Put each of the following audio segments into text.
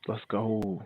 Let's go.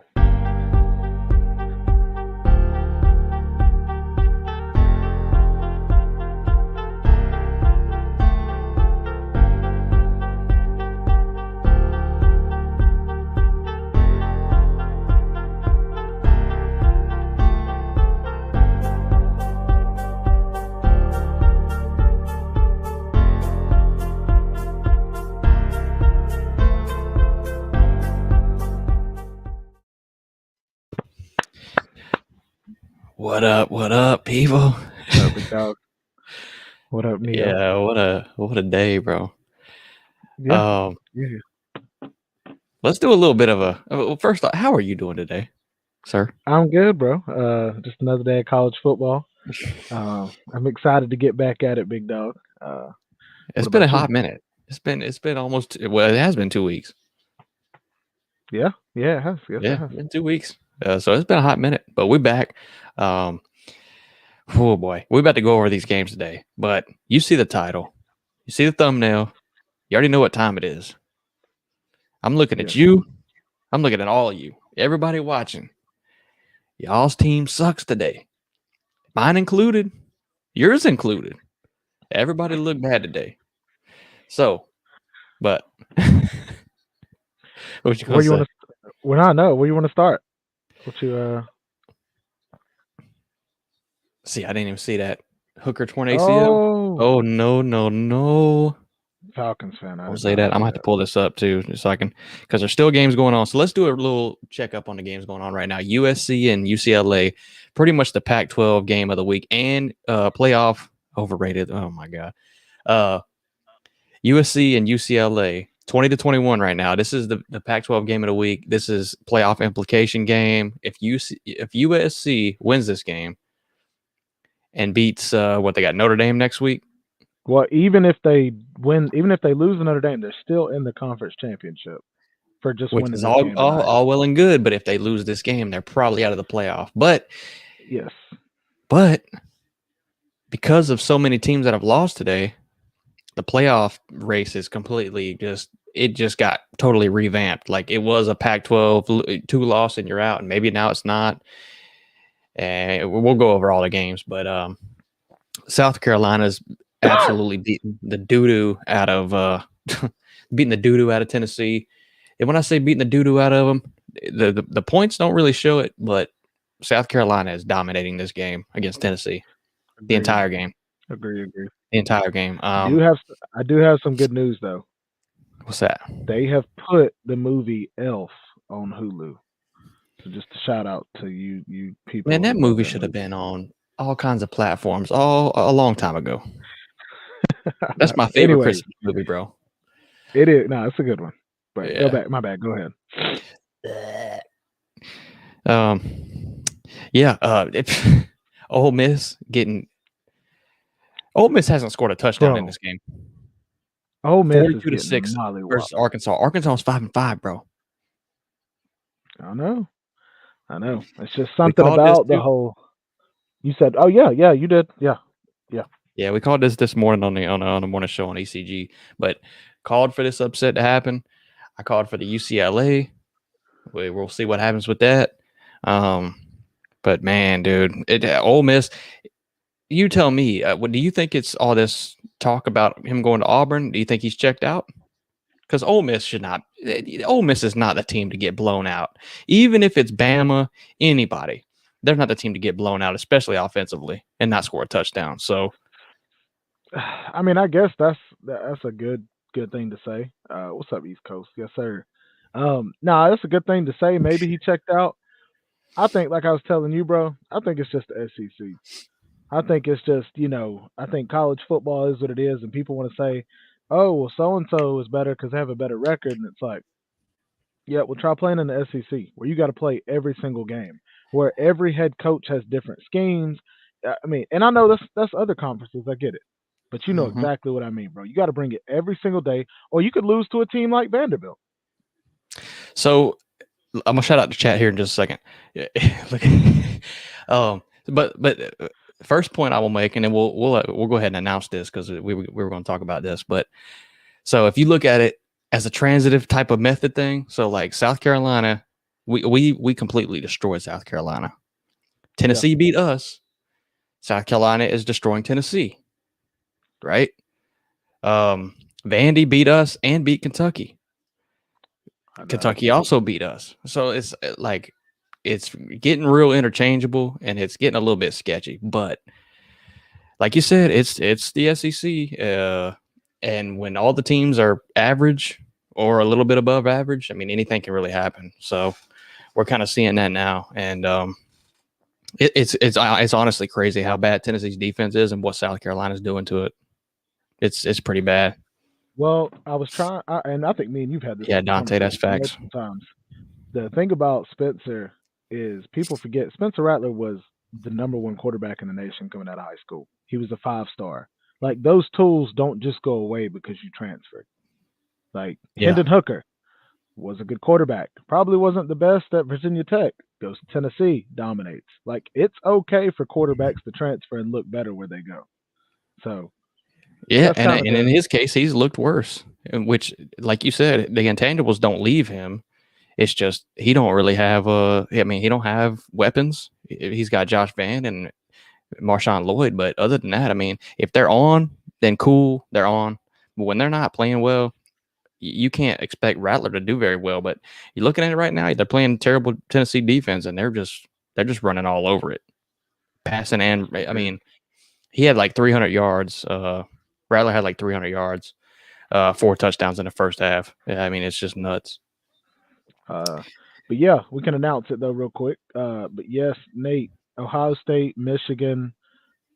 What up, people? What up, big dog? What up, Neo? Yeah, what a day, bro. Yeah. Let's do a little bit of a. Well, first off, how are you doing today, sir? I'm good, bro. Just another day of college football. I'm excited to get back at it, big dog. It's what been a about you? hot minute. It's been almost. Well, it has been 2 weeks. Yeah, it has. Yes, Yeah, it has. been 2 weeks. So it's been a hot minute, but we're back. Oh boy, we're about to go over these games today. But you see the title, you see the thumbnail, you already know what time it is. I'm looking at you. I'm looking at all of you. Everybody watching. Y'all's team sucks today. Mine included. Yours included. Everybody looked bad today. So, but what you gonna say? Well, I know. Where you want to start? What you? See, I didn't even see that. Hooker torn ACL. Oh no. Falcons fan. Don't say that. I'm gonna have to pull this up too, so I can, because there's still games going on. So let's do a little checkup on the games going on right now. USC and UCLA, pretty much the Pac-12 game of the week and playoff overrated. Oh my god. USC and UCLA 20-21 right now. This is the Pac-12 game of the week. This is playoff implication game. If USC wins this game and beats what they got, Notre Dame next week. Well, even if they win, even if they lose to Notre Dame, they're still in the conference championship for just winning this game. All well and good, but if they lose this game, they're probably out of the playoff. But yes, but because of so many teams that have lost today, the playoff race is completely just got totally revamped. Like it was a Pac-12 2 loss and you're out, and maybe now it's not. And we'll go over all the games, but South Carolina's absolutely beating the doo-doo out of Tennessee. And when I say beating the doo-doo out of them, the points don't really show it, but South Carolina is dominating this game against Tennessee. The entire game. Agree. The entire game. I do have some good news though. What's that? They have put the movie Elf on Hulu. So just a shout out to you people. Man, that movie should have been on all kinds of platforms a long time ago. That's my favorite Christmas movie, bro. It is. No, it's a good one. But go back. My bad. Go ahead. Ole Miss hasn't scored a touchdown in this game. Ole Miss 42-6 versus Arkansas. Arkansas is 5-5, bro. I know. It's just something about the whole. You said, "Oh yeah, you did, yeah." Yeah, we called this morning on the morning show on ECG, but called for this upset to happen. I called for the UCLA. We'll see what happens with that. But man, dude, Ole Miss. You tell me. What do you think? It's all this talk about him going to Auburn. Do you think he's checked out? Because Ole Miss should not. Ole Miss is not the team to get blown out. Even if it's Bama, anybody, they're not the team to get blown out, especially offensively, and not score a touchdown. So, I mean, I guess that's a good thing to say. What's up, East Coast? Yes, sir. No, that's a good thing to say. Maybe he checked out. I think, like I was telling you, bro, I think it's just the SEC. I think it's just, I think college football is what it is, and people want to say, oh, well, so-and-so is better because they have a better record, and it's like, yeah, well, try playing in the SEC, where you got to play every single game, where every head coach has different schemes. I mean, and I know that's other conferences, I get it, but you know exactly what I mean, bro. You got to bring it every single day, or you could lose to a team like Vanderbilt. So I'm gonna shout out the chat here in just a second. But first point I will make, and then we'll go ahead and announce this because we were going to talk about this. But so if you look at it, as a transitive type of method thing. So like South Carolina, we completely destroyed South Carolina. Yeah, Tennessee beat us. South Carolina is destroying Tennessee, right? Vandy beat us and beat Kentucky. I know. Kentucky also beat us. So it's like it's getting real interchangeable and it's getting a little bit sketchy. But like you said, it's the SEC, and when all the teams are average or a little bit above average, I mean anything can really happen. So we're kind of seeing that now, and it's honestly crazy how bad Tennessee's defense is and what South Carolina's doing to it. It's pretty bad. Well, I was trying, and I think me and you've had this Yeah, Dante, that's conversation facts. multiple times. The thing about Spencer is people forget Spencer Rattler was the number one quarterback in the nation coming out of high school. He was a 5-star. Like those tools don't just go away because you transferred. Like Yeah, Hendon Hooker was a good quarterback. Probably wasn't the best at Virginia Tech. Goes to Tennessee, dominates. Like it's okay for quarterbacks to transfer and look better where they go. So yeah, that's and kind of and in the his case, he's looked worse. Which, like you said, the intangibles don't leave him. It's just he don't really have I mean, he don't have weapons. He's got Josh Van and Marshawn Lloyd, but other than that, I mean, if they're on, then cool, they're on. But when they're not playing well, you can't expect Rattler to do very well. But you're looking at it right now; they're playing terrible Tennessee defense, and they're just running all over it, passing and I dude. mean, he had like 300 yards. Rattler had like 300 yards, 4 touchdowns in the first half. Yeah, I mean, it's just nuts. Uh, but yeah, we can announce it though real quick. But yes, Nate, Ohio State, Michigan,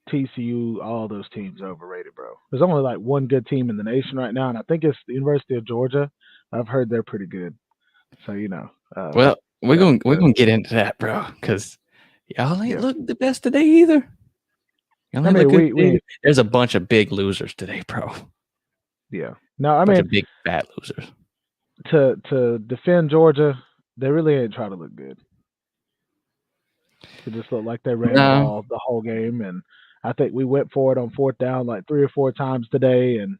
TCU, all those teams are overrated, bro. There's only like one good team in the nation right now, and I think it's the University of Georgia. I've heard they're pretty good. So Well, we're that's gonna we're gonna get into that, bro, because y'all ain't yeah. look the best today either. Y'all I ain't look mean, good we today either. ain't There's a bunch of big losers today, bro. yeah. No, I Bunch mean of big fat losers. to defend Georgia, they really ain't trying to look good. It just looked like they ran the No, ball the whole game, and I think we went for it on fourth down like 3 or 4 times today, and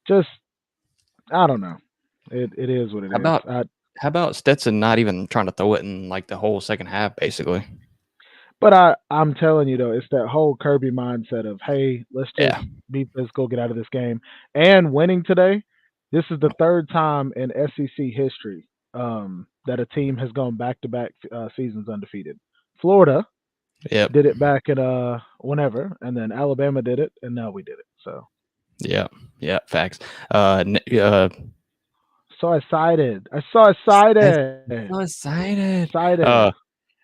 just I don't know. It is what it how is. about how about Stetson not even trying to throw it in like the whole second half, basically? But I'm telling you though, it's that whole Kirby mindset of hey, let's just Yeah. be physical, get out of this game, and winning today. This is the third time in SEC history that a team has gone back to back seasons undefeated. Florida Yep. did it back at whenever, and then Alabama did it, and now we did it. So Yep. Yeah. Facts. Uh, so excited! I so that's excited! so excited. Excited!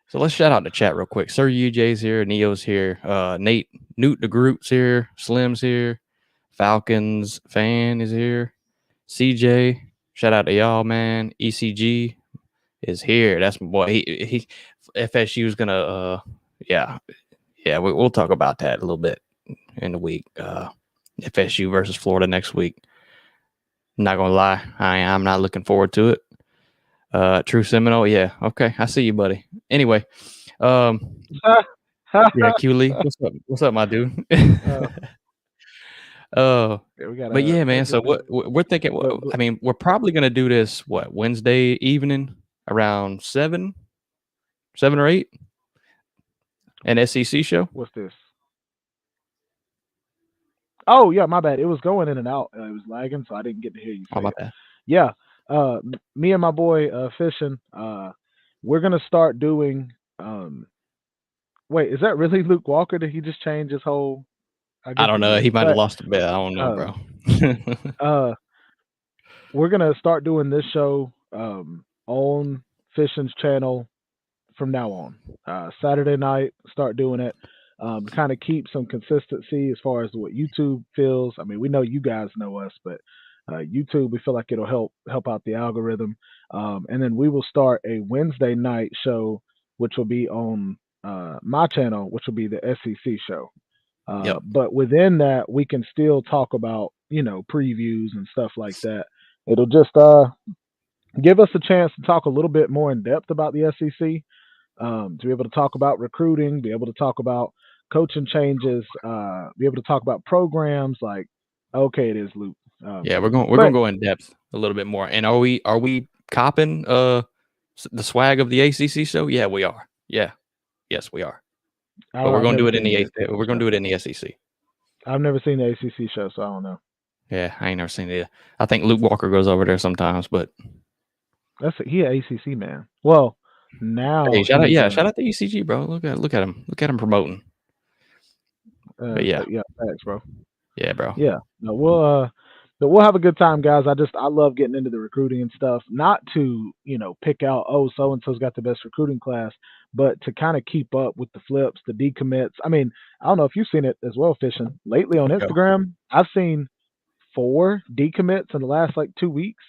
So let's shout out the chat real quick. Sir UJ's here, Neo's here, Nate Newt the Groot's here, Slim's here, Falcons fan is here, CJ. Shout out to y'all, man. ECG is here. That's my boy. He FSU is gonna yeah, yeah, we'll talk about that a little bit in the week. FSU versus Florida next week. Not gonna lie, I'm not looking forward to it. True Seminole, yeah, okay, I see you, buddy. Anyway, um, yeah, Q Lee, what's up, my dude? uh, uh, yeah, we but gotta. yeah, man. So what we're thinking, But I mean, we're probably gonna do this Wednesday evening around 7 or 8, an SEC show. what's this? Oh yeah, my bad. It was going in and out. It was lagging, so I didn't get to hear you Oh say my it. bad. Yeah, me and my boy fishing. We're gonna start doing. Wait, is that really Luke Walker? Did he just change his whole? I I guess don't he know. did. He might have But lost a bet. I don't know, uh, bro. we're gonna start doing this show on Fishing's channel from now on. Saturday night, start doing it. Kind of keep some consistency as far as what YouTube feels. I mean, we know you guys know us, but YouTube, we feel like it'll help out the algorithm. And then we will start a Wednesday night show, which will be on my channel, which will be the SEC show. Yep. But within that, we can still talk about previews and stuff like that. It'll just give us a chance to talk a little bit more in depth about the SEC, to be able to talk about recruiting, be able to talk about coaching changes, be able to talk about programs like, okay, it is Luke. Yeah, we're gonna But go in depth a little bit more. And are we copping the swag of the ACC show? Yeah, we are. Yeah, yes, we are. But we're I've gonna do never it in seen the the ACC we're gonna show. do it in the SEC. I've never seen the ACC show, so I don't know. Yeah, I ain't never seen it. I think Luke Walker goes over there sometimes, but He an ACC man. Well, hey, now he's shout out to ECG, bro. Look at him promoting. But yeah, yeah, thanks, bro. yeah, bro. Yeah, no, we'll have a good time, guys. I love getting into the recruiting and stuff. Not to pick out, oh, so and so's got the best recruiting class, but to kind of keep up with the flips, the decommits. I mean, I don't know if you've seen it as well, fishing lately on Go. Instagram. I've seen 4 decommits in the last like 2 weeks.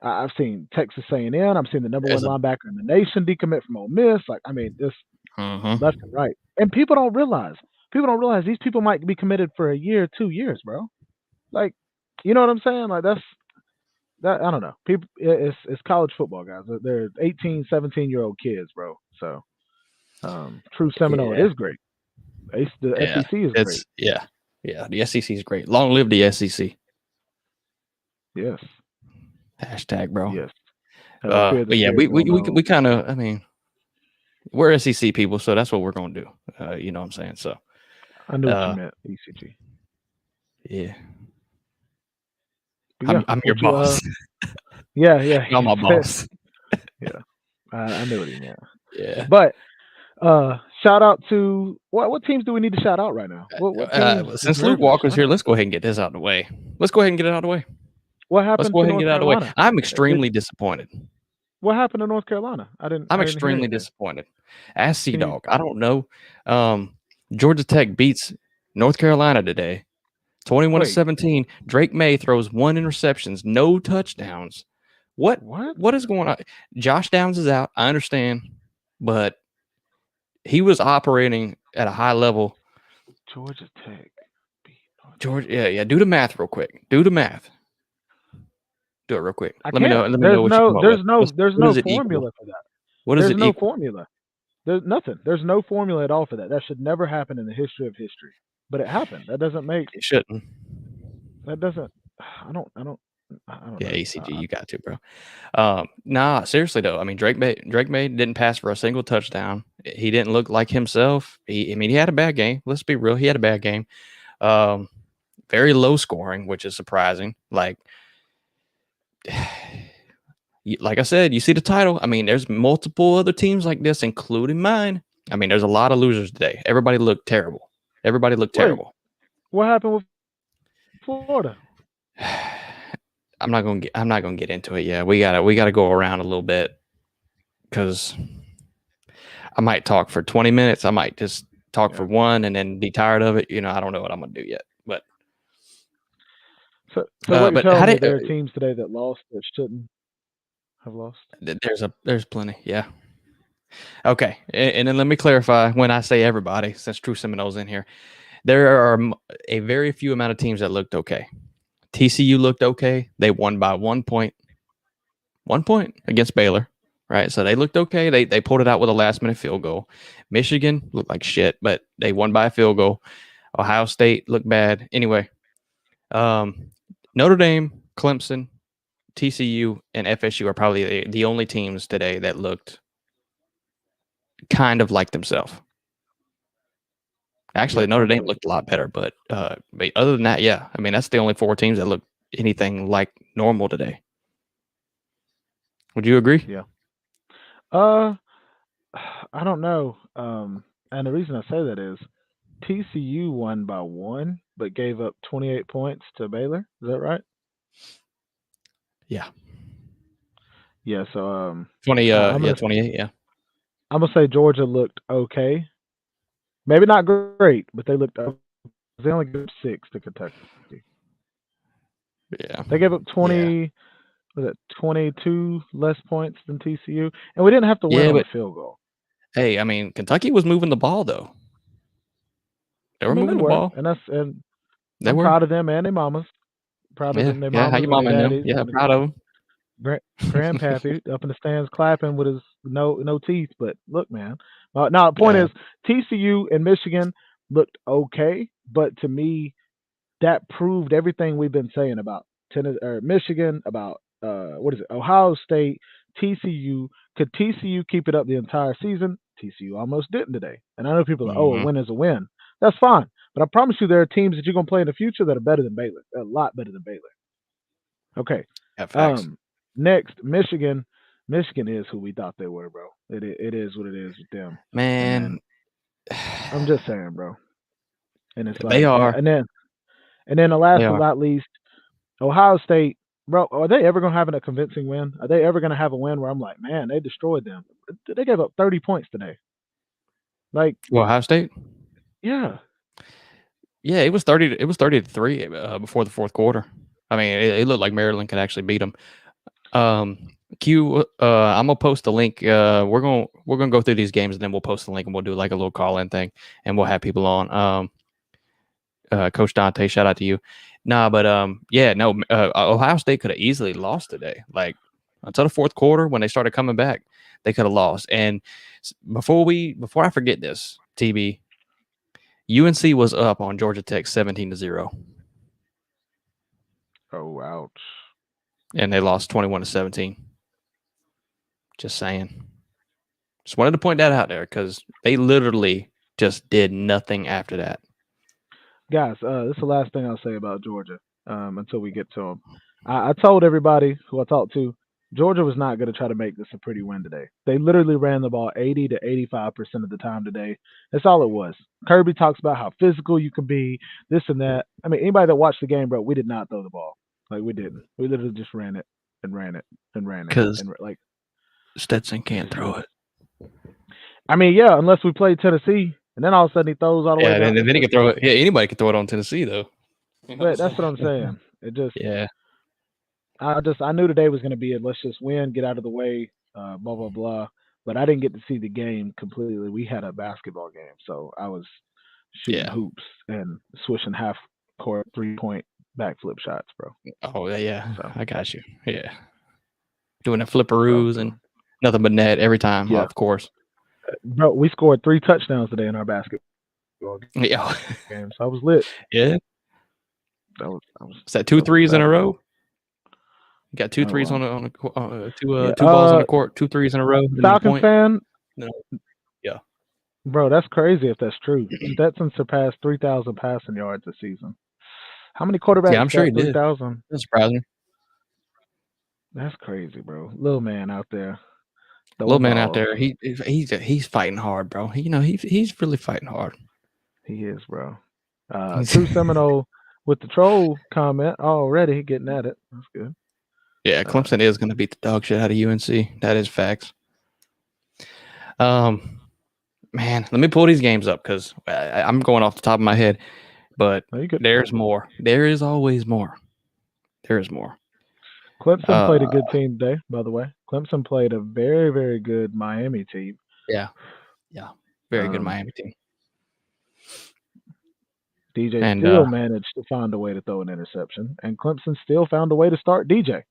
I've seen Texas A&M. I've seen the number one There's a linebacker in the nation decommit from Ole Miss. Like, I mean, just left and mm-hmm. right. And people don't realize. People don't realize these people might be committed for a year, 2 years, bro. Like, you know what I'm saying? Like that. I don't know. People, it's college football, guys. They're 18, 17-year-old kids, bro. So, true Seminole, it Yeah, is great. The yeah. SEC is great. It's yeah. The SEC is great. Long live the SEC. Yes, Hashtag, bro. yes. Hello, fear the But yeah, spirit going we on. kind of. I mean, we're SEC people, so that's what we're gonna do. You know what I'm saying? So, I knew what you uh, meant, ECG. yeah. But yeah, I'm your what you boss. yeah, You're my boss. yeah. I knew what he meant. Yeah. But shout out to what teams do we need to shout out right now? What teams Since Luke deserve a Walker's shout here, out? let's go ahead and get this out of the way. Let's go ahead and get it out of the way. What Let's happened go to ahead and North get it out of the way. Carolina? I'm Did extremely disappointed. what happened to North Carolina? I didn't hear Extremely anything. disappointed. Ask Sea Can you Dog. I don't know. Georgia Tech beats North Carolina today, 21 to wait? 17. Drake May throws 1 interceptions, no touchdowns. What? What is going on? Josh Downs is out. I understand, but he was operating at a high level. Georgia Tech beat North Georgia, Carolina. yeah. Do the math real quick. Do the math. Do it real quick. I Let me know. can't. Let me know what you come up with. There's What no does it equal? formula for that. What does There's it no equal? formula. There's nothing. There's no formula at all for that. That should never happen in the history of history. But it happened. That doesn't make It shouldn't. that doesn't. I don't Yeah, know. ACG, you got to, bro. Nah, seriously though. I mean, Drake May didn't pass for a single touchdown. He didn't look like himself. I mean, he had a bad game. Let's be real. He had a bad game. Very low scoring, which is surprising. Like I said, you see the title. I mean, there's multiple other teams like this, including mine. I mean, there's a lot of losers today. Everybody looked terrible. Wait, what happened with Florida? I'm not gonna get into it. Yeah, we gotta go around a little bit because I might talk for 20 minutes. I might just talk for one and then be tired of it. I don't know what I'm gonna do yet. But So what you're but how telling me, did there are teams today that lost that shouldn't have lost? there's plenty. Yeah. Okay, and then let me clarify when I say everybody, since True Seminole's in here, there are a very few amount of teams that looked okay. TCU looked okay. They won by 1 point. 1 point against Baylor, right? So they looked okay. They pulled it out with a last-minute field goal. Michigan looked like shit, but they won by a field goal. Ohio State looked bad. Anyway, Notre Dame, Clemson, TCU, and FSU are probably the only teams today that looked kind of like themselves. Actually, Yep, Notre Dame absolutely. looked a lot better, but other than that, yeah. I mean, that's the only 4 teams that look anything like normal today. Would you agree? Yeah. I don't know. And the reason I say that is TCU won by 1, but gave up 28 points to Baylor. Is that right? Yeah. Yeah. So 20. I'm Yeah, gonna 28. Yeah. say Georgia looked okay. Maybe not great, but they looked okay. They only gave up 6 to Kentucky. Yeah. They gave up 20. Was it 22 less points than TCU? And we didn't have to win Yeah, on a but field goal. hey, I mean, Kentucky was moving the ball though. They I were mean, they moving the were, ball. and They I'm were. proud of them and their mamas. Proud of Yeah. them, their Yeah. How mamas your and their mama and them? daddies Yeah. and Proud of them. grandpappy up in the stands clapping with his no teeth. But look, man. Now the point Yeah. is TCU and Michigan looked okay, but to me that proved everything we've been saying about Michigan, about what is it? Ohio State, TCU. Could TCU keep it up the entire season? TCU almost didn't today. And I know people are like, oh, a Mm-hmm. win is a win. That's fine. But I promise you, there are teams that you're gonna play in the future that are better than Baylor, a lot better than Baylor. Okay. Yeah, facts. Um. Next, Michigan. Michigan is who we thought they were, bro. It is what it is with them. And Man, I'm just saying, bro. And it's they like, are. and then the They last but are. not least, Ohio State, bro. Are they ever gonna have a convincing win? Are they ever gonna have a win where I'm like, man, they destroyed them? They gave up 30 points today. Like, Well, Ohio State. yeah, Yeah, it was 30. It was 30-3 before the fourth quarter. I mean, it looked like Maryland could actually beat them. Q, I'm gonna post the link. We're gonna go through these games and then we'll post the link and we'll do like a little call in thing and we'll have people on. Coach Dante, shout out to you. Nah, but yeah, no, Ohio State could have easily lost today. Like until the fourth quarter when they started coming back, they could have lost. And before I forget this, TB, UNC was up on Georgia Tech 17-0, oh ouch. and they lost 21-17. Just saying. Just wanted to point that out there because they literally just did nothing after that. Guys, this is the last thing I'll say about Georgia until we get to them. I told everybody who I talked to, Georgia was not going to try to make this a pretty win today. They literally ran the ball 80 to 85% of the time today. That's all it was. Kirby talks about how physical you can be, this and that. I mean, anybody that watched the game, bro, we did not throw the ball. Like, we didn't. We literally just ran it and ran it and ran it. Because And, like, Stetson we can't just throw didn't. it. I mean, yeah, unless we play Tennessee, and then all of a sudden he throws all the way Yeah, down. and then he can throw it. Yeah, anybody can throw it on Tennessee though. You know what But I'm that's what I'm saying? saying. It just, Yeah, I knew today was going to be a let's just win, get out of the way, blah blah blah. But I didn't get to see the game completely. We had a basketball game, so I was shooting yeah. hoops and swishing half court 3-point backflip shots, bro. Oh yeah, So I got you. Yeah, doing the I was flipperoos and doing. nothing but net every time. Yeah, Of course. bro. We scored 3 touchdowns today in our basketball Yeah, game, so I was lit. yeah. I was Is that two that was threes in a excited. row? You got two Oh threes well. Yeah. two balls in the court, two threes in a row, and then a Falcons point. fan, No, yeah, bro. That's crazy if that's true. Stetson surpassed 3,000 passing yards this season. How many yeah. quarterbacks I'm sure he got did. 3,000? That's surprising. That's crazy, bro. Little man out there Little throwing man out balls. there, he's fighting hard, bro. He's really fighting hard. He is, bro. He's, True Seminole with the troll comment already getting at it. That's good. yeah, Uh, Clemson is going to beat the dog shit out of UNC. That is facts. Man, let me pull these games up because I'm going off the top of my head, but no, you good. there's more. There is always more. There is more. Clemson Uh, played a good team today, by the way. Clemson played a very, very good Miami team. yeah, yeah, very good Um, Miami team. DJ And still managed to find a way to throw an interception, and Clemson still found a way to start DJ.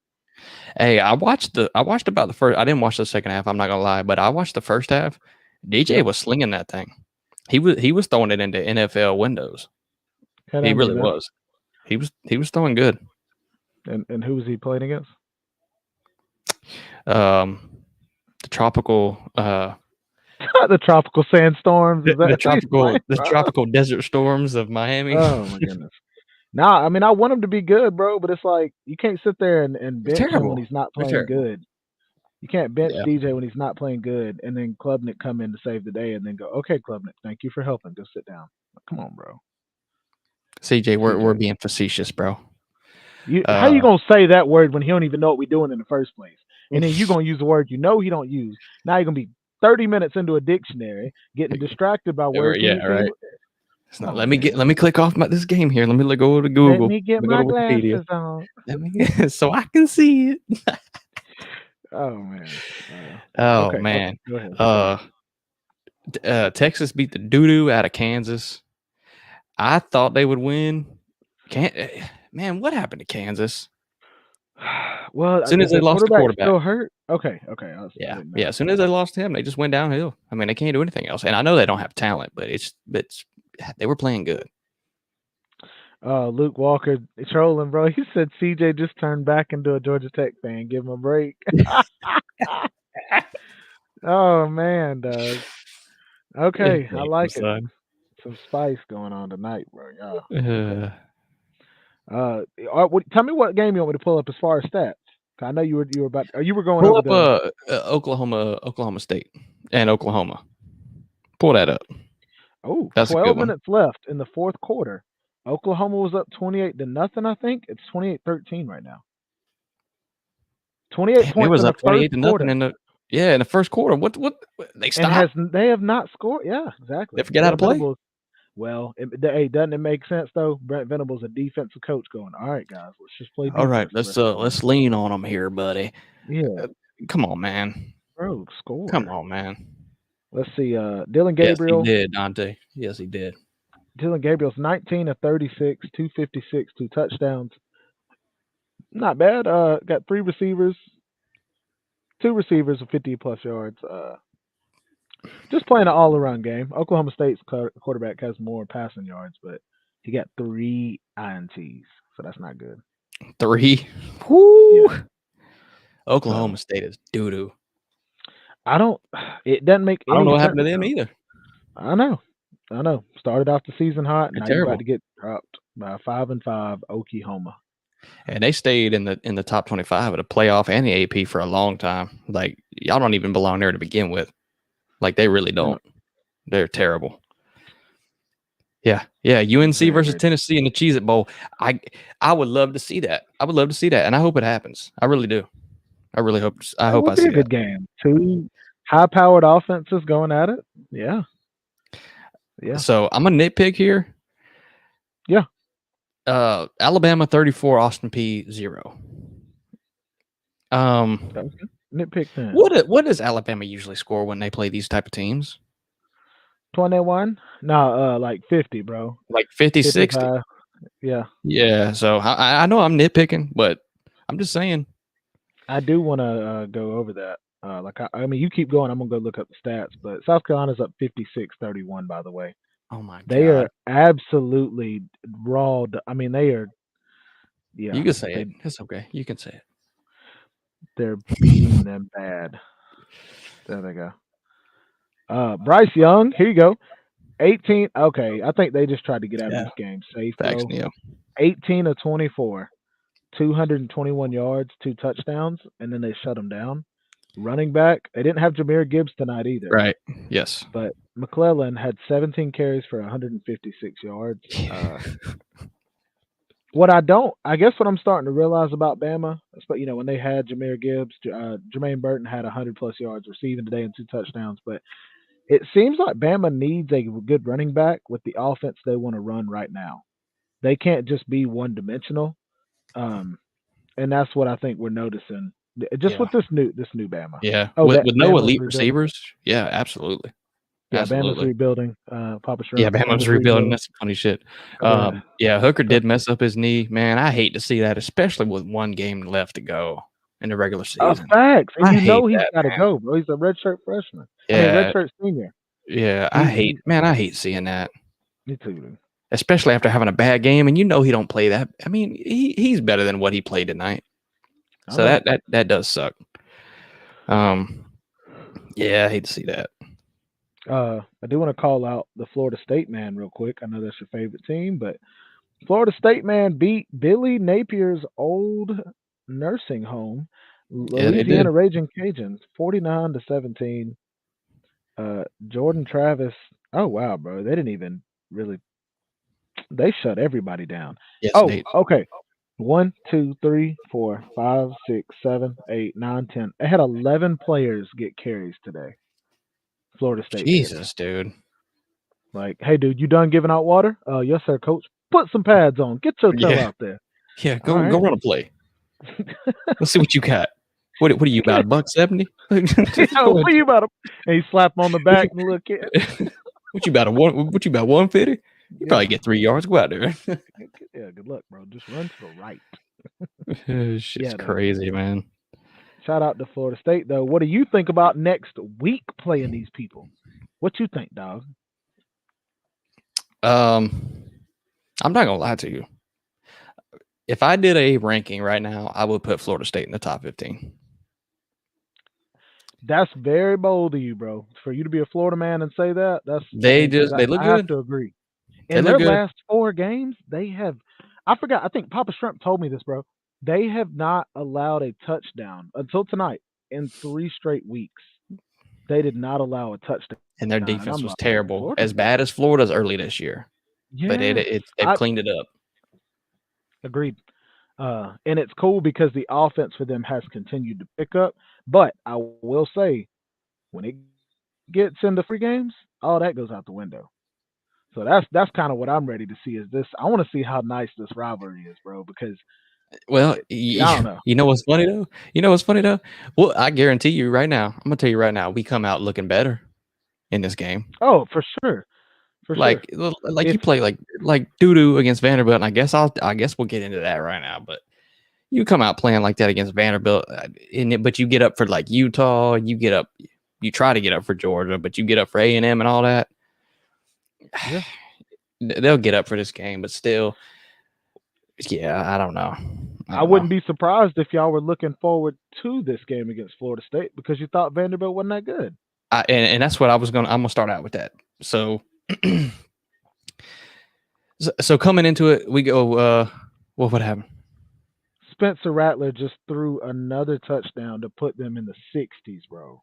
hey, I watched about the first. I didn't watch the second half. I'm not gonna lie, but I watched the first half. DJ Yeah, was slinging that thing. He was throwing it into NFL windows. head He on, really D-man. was. He was throwing good. And who was he playing against? The tropical The tropical sandstorms. Is that who he's playing? the tropical desert storms of Miami. Oh my goodness. Nah, I mean I want him to be good, bro, but it's like you can't sit there and It's bench him when terrible. he's not It's playing terrible. good. You can't bench Yeah. DJ when he's not playing good, and then Klubnik come in to save the day, and then go, okay, Klubnik, thank you for helping. Go sit down. Come on, bro. CJ, we're CJ, being facetious, bro. how you Uh, gonna say that word when he don't even know what we're doing in the first place? And then you gonna use a word you know he don't use. Now you're gonna be 30 minutes into a dictionary, getting distracted by words he yeah, ain't right. seen. It's Come not, on, man. let me click off this game here. Let me go to Let Google. me get Let me go my to Wikipedia. glasses on. Let me so I can see it. Oh man. Oh Okay. man. Go ahead. Go ahead. Texas beat the doo-doo out of Kansas. I thought they would win. Man, what happened to Kansas? Well, As soon as is they their lost the quarterback quarterback. still hurt? Okay. I Yeah. didn't Yeah. know. As soon as they lost him, they just went downhill. I mean, they can't do anything else. And I know they don't have talent, but it's they were playing good. Luke Walker trolling, bro. He said CJ just turned back into a Georgia Tech fan. Give him a break. Oh man, dog. Okay, I Damn, like it. son. Some spice going on tonight, bro. Yeah. Okay. Uh, Tell me what game you want me to pull up as far as stats. 'Cause I know you were about. You were going pull over up the. Oklahoma State and Oklahoma. Pull that up. Oh, That's a good 12 one. minutes left in the fourth quarter. Oklahoma was up 28-0, I think. It's 28-13 right now. 28 Damn, it points was in the up first 28-0 quarter. in the first quarter. What they And stopped? they have not scored. Yeah, They exactly. forget how to Brent play? Venables. Well, hey, doesn't it make sense though? Brent Venables, a defensive coach, going, all right, guys, let's just play All right, defense the rest of the game. let's lean on them here, buddy. Yeah, Come on, man. bro, Come score. on, man. Let's see. Dylan Yes, he Gabriel. did, Dante. Yes, he did. Dylan Gabriel's 19 of 36, 256, 2 touchdowns. Not bad. Got two receivers with 50 plus yards. Just playing an all around game. Oklahoma State's quarterback has more passing yards, but he got 3 INTs, so that's not good. 3. Whoo! Yeah. Oklahoma So State is doo doo. I don't. It doesn't make I don't know any what happened sense to them though. either. I know. Started off the season hot. They're Now you're about terrible. to get dropped by 5-5 Oklahoma. And they stayed in the top 25 of the playoff and the AP for a long time. Like y'all don't even belong there to begin with. Like they really Yeah, don't. They're terrible. Yeah. UNC very, versus very. Tennessee in the Cheez It Bowl. I would love to see that. I would love to see that, and I hope it happens. I really do. I really hope. I That hope I would be see a that. good game. Two high-powered offenses going at it. Yeah, yeah, So I'm a nitpick here. yeah. Alabama 34, Austin P 0. That was good. Nitpick then. What does Alabama usually score when they play these type of teams? 21? No, like 50, bro. Like 50, 60? 55. Yeah. Yeah. So I know I'm nitpicking, but I'm just saying. I do want to go over that. I mean, you keep going. I'm gonna go look up the stats. But South Carolina's up 56-31. By the way, Oh my they God. are absolutely raw. I mean, they are. Yeah, You can say they it. It's okay. You can say it. they're beating them bad. There they go. Bryce Young. Here you go. 18. Okay, I think they just tried to get out of Yeah. this game safe, Facts, bro. Neil. 18 of 24, 221 yards, 2 touchdowns, and then they shut him down. Running back, they didn't have Jahmyr Gibbs tonight either, Right. Yes. but McClellan had 17 carries for 156 yards. I guess what I'm starting to realize about Bama, but when they had Jahmyr Gibbs, Jermaine Burton had 100 plus yards receiving today and 2 touchdowns, but it seems like Bama needs a good running back with the offense they want to run right now. They can't just be one dimensional. And that's what I think we're noticing just Yeah. with this new Bama. Yeah. Oh, With no Bama's elite rebuilding. receivers. Yeah, absolutely. Yeah, Bama's Absolutely. rebuilding. Papa Yeah, Shrimp. Bama's Bama's rebuilding. rebuilding. That's some funny shit. So they're Yeah, Hooker tough. did mess up his knee. Man, I hate to see that, especially with one game left to go in the regular season. Facts, and I hate he's that, got to man. go, bro. He's a redshirt freshman. I mean, Yeah, redshirt senior. yeah. He I hate seeing that. me too, dude. Especially after having a bad game, and he don't play that. I mean, he's better than what he played tonight. I So know. that does suck. Yeah, I hate to see that. I do want to call out the Florida State man real quick. I know that's your favorite team, but Florida State man beat Billy Napier's old nursing home, Yeah, they did. Louisiana Raging Cajuns, 49-17. Jordan Travis. Oh wow, bro! They didn't even really. They shut everybody down. Yes, Oh, Nate. okay. 1, 2, 3, 4, 5, 6, 7, 8, 9, 10. They had 11 players get carries today. Florida State did. Jesus, dude. Like, hey, dude, you done giving out water? Yes, sir, coach. Put some pads on. Get your toe Yeah, out there. yeah. All Go right. run a play. Let's see what you got. What are you about $170? Yo, what you about to? And he slapped him on the back and look at. What you about 150? You Yeah. probably get 3 yards. Go out there. Yeah, good luck, bro. Just run to the right. Shit's Yeah, crazy, man. Shout out to Florida State, though. What do you think about next week playing these people? What you think, dog? I'm not gonna lie to you. if I did a ranking right now, I would put Florida State in the top 15. That's very bold of you, bro. For you to be a Florida man and say that, that's I They mean, just because they look I have good. to agree. They In look their good. last 4 games, they have I forgot, I think Papa Shrimp told me this, bro. They have not allowed a touchdown until tonight in 3 straight weeks. They did not allow a touchdown, And their and I'm defense like, was terrible, Florida's as bad as Florida's early this year. But yes. they've I cleaned it up. agreed. And it's cool because the offense for them has continued to pick up. But I will say, when it gets into free games, all that goes out the window. So that's kind of what I'm ready to see. Is this? I want to see how nice this rivalry is, bro. Because Well, I don't know. you know what's funny though? You know what's funny though? Well, I guarantee you right now. I'm gonna tell you right now. We come out looking better in this game. Oh, for sure, for sure. Like If you play like doo doo against Vanderbilt, and I guess we'll get into that right now. But you come out playing like that against Vanderbilt, but you get up for like Utah, you try to get up for Georgia, but you get up for A&M and all that. yeah, They'll get up for this game, but still, yeah, I don't know. I I don't know. wouldn't be surprised if y'all were looking forward to this game against Florida State because you thought Vanderbilt wasn't that good. And that's what I'm gonna start out with that. So, so coming into it, we go. What happened? Spencer Rattler just threw another touchdown to put them in the 60s, bro.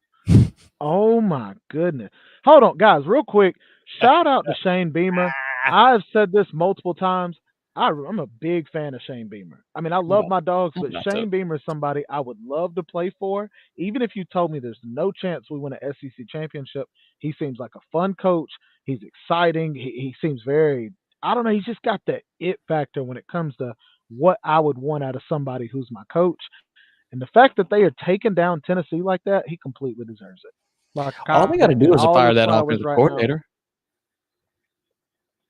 Oh my goodness. Hold on, guys, real quick. Shout out to Shane Beamer. I've said this multiple times. I'm a big fan of Shane Beamer. I mean, I I'm love about, my dogs, I'm but about to. Shane Beamer is somebody I would love to play for. Even if you told me there's no chance we win an SEC championship, he seems like a fun coach. He's exciting. He seems very, I don't know, he's just got that it factor when it comes to what I would want out of somebody who's my coach. And the fact that they are taking down Tennessee like that, he completely deserves it. Like All I they got to give him do is all fire the that flowers offensive right now. coordinator.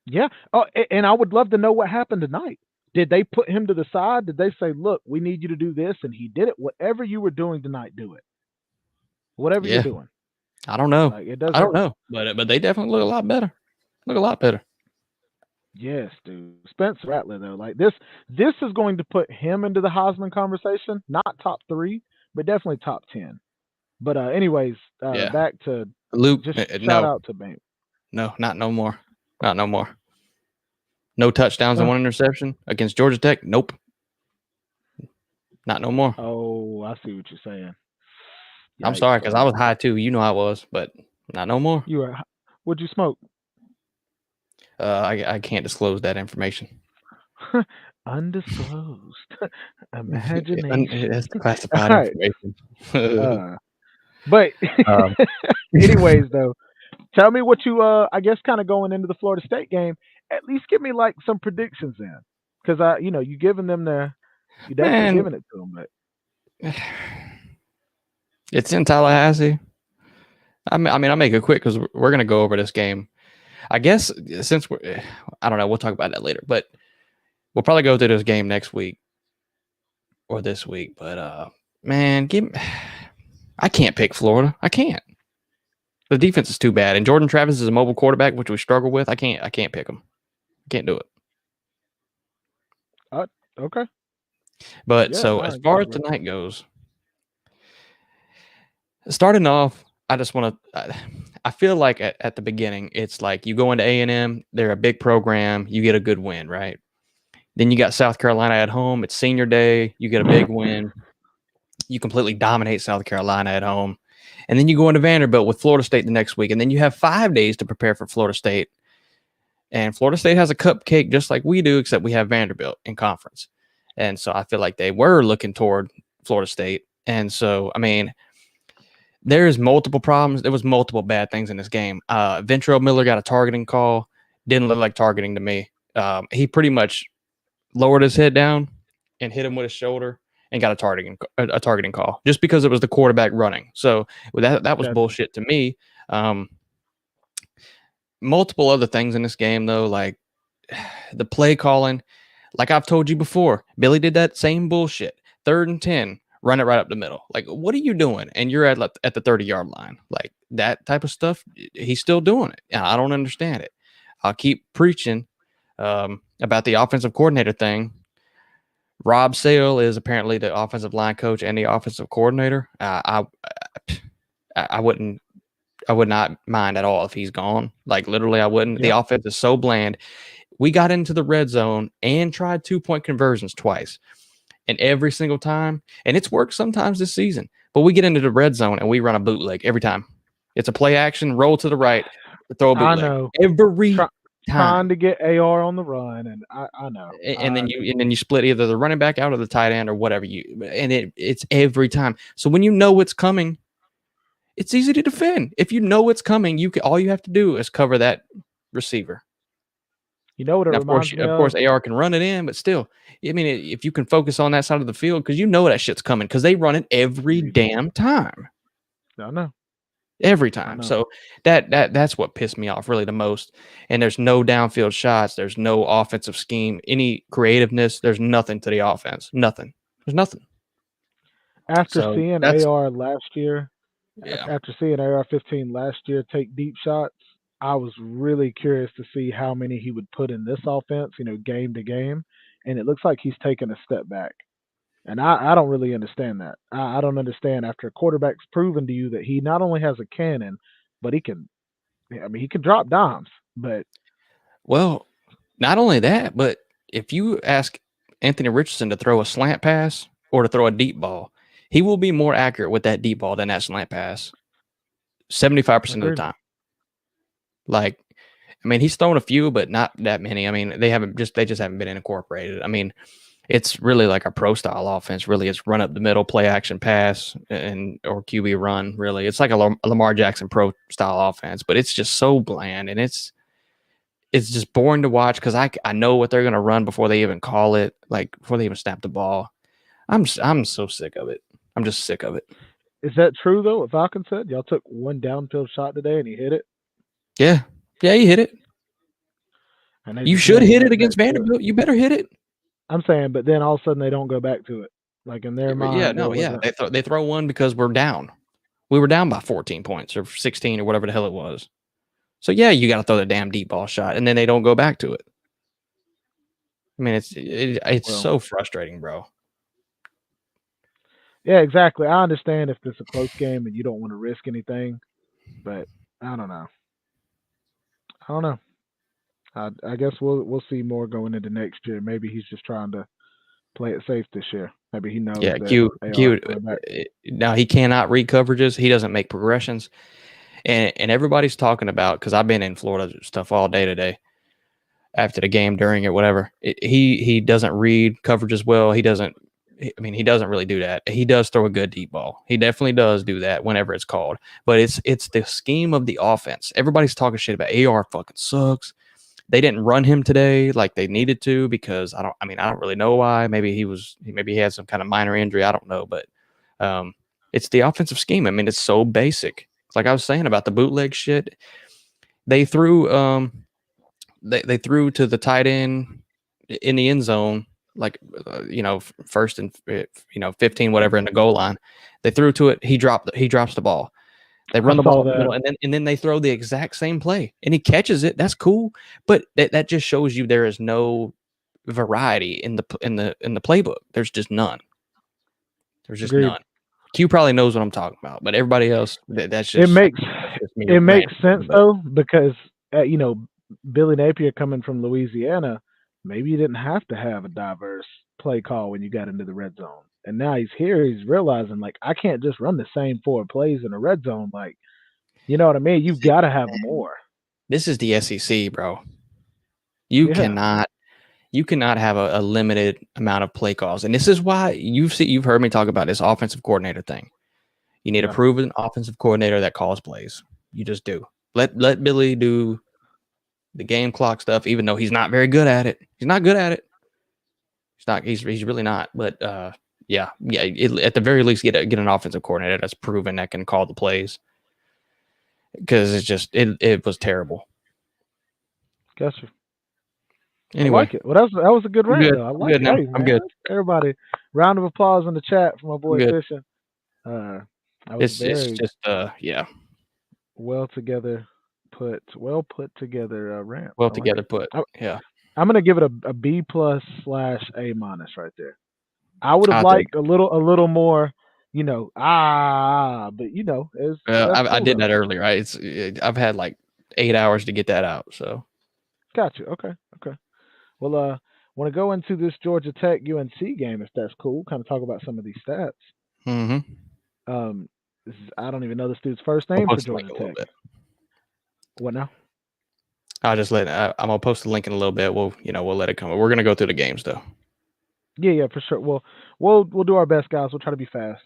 Yeah. Oh, and I would love to know what happened tonight. Did they put him to the side? Did they say, "Look, we need you to do this," and he did it? Whatever you were doing tonight, do it. Whatever you're Yeah, doing, I don't know. like it I don't doesn't. know, but they definitely look a lot better. Look a lot better. Yes, dude. Spencer Rattler though, like this is going to put him into the Heisman conversation. Not top 3, but definitely top 10. But anyways, Yeah, back to Luke. just shout No, out to Bame. no, not no more. Not no more. No touchdowns and 1 interception against Georgia Tech. Nope, not no more. Oh, I see what you're saying. I'm Yikes, sorry because I bro. was high too. You know I was, but not no more. You were what'd you smoke? I can't disclose that information. Undisclosed. That's Imagination. the All classified right. information. Uh, but um, anyways, though, tell me what you I guess kind of going into the Florida State game. At least give me like some predictions then, because you giving them their, you definitely man, giving it to them. But it's in Tallahassee. I make it quick because we're gonna go over this game. I guess since I don't know, we'll talk about that later. But we'll probably go through this game next week or this week. But man, I can't pick Florida. I can't. The defense is too bad, and Jordan Travis is a mobile quarterback, which we struggle with. I can't pick him. Can't do it. uh, okay, But yeah, so no, as I get far you, as bro. tonight goes, starting off, I just want to. I feel like at the beginning, it's like you go into A&M. They're a big program. You get a good win, right? Then you got South Carolina at home. It's senior day. You get a big win. You completely dominate South Carolina at home. And then you go into Vanderbilt with Florida State the next week. And then you have 5 days to prepare for Florida State. And Florida State has a cupcake just like we do, except we have Vanderbilt in conference. And so I feel like they were looking toward Florida State. And so, I mean, there's multiple problems. There was multiple bad things in this game. Ventrell Miller got a targeting call. Didn't look like targeting to me. He pretty much lowered his head down and hit him with his shoulder and got a targeting call just because it was the quarterback running. So that was Gotcha. bullshit to me. Um, Multiple other things in this game though, like the play calling. Like I've told you before, Billy did that same bullshit. 3rd and 10, run it right up the middle. Like, what are you doing? And you're at the 30-yard line. Like that type of stuff. He's still doing it. And I don't understand it. I'll keep preaching about the offensive coordinator thing. Rob Sale is apparently the offensive line coach and the offensive coordinator. I wouldn't. I would not mind at all if he's gone. Like literally, I wouldn't. The Yeah, offense is so bland. We got into the red zone and tried 2-point conversions twice, and every single time, and it's worked sometimes this season. But we get into the red zone and we run a bootleg every time. It's a play action, roll to the right, throw a I bootleg know. every Try, time. trying to get AR on the run, and I know. And then you split either the running back out or the tight end or whatever and it's every time. So when you know it's coming, it's easy to defend. If you know it's coming, all you have to do is cover that receiver. You know what it Now, reminds me of of? course, AR can run it in, but still, I mean, if you can focus on that side of the field, because you know that shit's coming, because they run it every damn time, I know. every I time. know. So that's what pissed me off really the most. And there's no downfield shots. There's no offensive scheme, any creativeness. There's nothing to the offense. Nothing. There's nothing. After So seeing that's AR last year, yeah. after seeing AR-15 last year take deep shots, I was really curious to see how many he would put in this offense, game to game. And it looks like he's taken a step back. And I don't really understand that. I don't understand after a quarterback's proven to you that he not only has a cannon, but he can drop dimes. But Well, not only that, but if you ask Anthony Richardson to throw a slant pass or to throw a deep ball, he will be more accurate with that deep ball than that slant pass 75% of the agreed. time. Like, I mean, he's thrown a few, but not that many. I mean, they just haven't been incorporated. I mean, it's really like a pro style offense. Really, it's run up the middle, play action pass, and or QB run. Really, it's like a Lamar Jackson pro style offense, but it's just so bland and it's just boring to watch because I know what they're gonna run before they even call it, like before they even snap the ball. I'm so sick of it. I'm just sick of it. Is that true though? What Falcon said, y'all took one downfield shot today and he hit it, Yeah, yeah, you hit it. and they You just should never hit it went back against to it. Vanderbilt. You better hit it. I'm saying, but then all of a sudden they don't go back to it. Like in their Yeah, mind, there no, yeah. wasn't. They throw one because we're down. We were down by 14 points or 16 or whatever the hell it was. So yeah, you got to throw the damn deep ball shot, and then they don't go back to it. I mean, it's Well, so frustrating, bro. yeah, exactly. I understand if it's a close game and you don't want to risk anything, but I don't know. I don't know. I guess we'll see more going into next year. Maybe he's just trying to play it safe this year. Maybe he knows Yeah, that AR is coming back. Now he cannot read coverages. He doesn't make progressions, and everybody's talking about because I've been in Florida stuff all day today. After the game, during it, whatever, he doesn't read coverages well. He doesn't. I mean, he doesn't really do that. He does throw a good deep ball. He definitely does do that whenever it's called. But it's the scheme of the offense. Everybody's talking shit about AR fucking sucks. They didn't run him today like they needed to because I don't really know why. Maybe he had some kind of minor injury. I don't know, but um, it's the offensive scheme. I mean, it's so basic. It's like I was saying about the bootleg shit. They threw they threw to the tight end in the end zone, like first and 15 whatever in the goal line. They threw to it. He drops the ball. They I run the ball saw up the that. middle, and then they throw the exact same play, and he catches it. That's cool, but that just shows you there is no variety in the playbook. There's just none. There's just Agreed. none. Q probably knows what I'm talking about, but everybody else, It makes that's just me it makes ranting. sense But though because Billy Napier coming from Louisiana, maybe you didn't have to have a diverse play call when you got into the red zone. And now he's here, he's realizing like I can't just run the same four plays in the red zone. Like, you know what I mean? You've got to have more. this is the SEC, bro. You Yeah, cannot you cannot have a limited amount of play calls, and this is why you've heard me talk about this offensive coordinator thing. You need a yeah. proven offensive coordinator that calls plays. You just do. Let Billy do the game clock stuff, even though he's not very good at it. He's not good at it. He's not. He's really not. But yeah. At the very least, get an offensive coordinator that's proven that can call the plays because it was terrible. Gotcha. I Anyway, like it. Well, that was a good I'm rant good. though. I I'm like good it. now. Hey I'm man, good. everybody, round of applause in the chat for my I'm boy good. Fishing. Uh, that was It's very just yeah, well together, well put together rant. well I like it. together put. I, Yeah. I'm gonna give it a B plus / A minus right there. I would have I'll take liked a little more, but that's I cool did though. that earlier. I've had like 8 hours to get that out. So Got you. Okay, okay. Well, want to go into this Georgia Tech UNC game if that's cool. Kind of talk about some of these stats. hmm Um, I don't even know this dude's first we'll name for post the link Georgia a little Tech. bit. What now? I'm gonna post the link in a little bit. We'll let it come. We're gonna go through the games though. Yeah, yeah, for sure. Well, we'll do our best, guys. We'll try to be fast.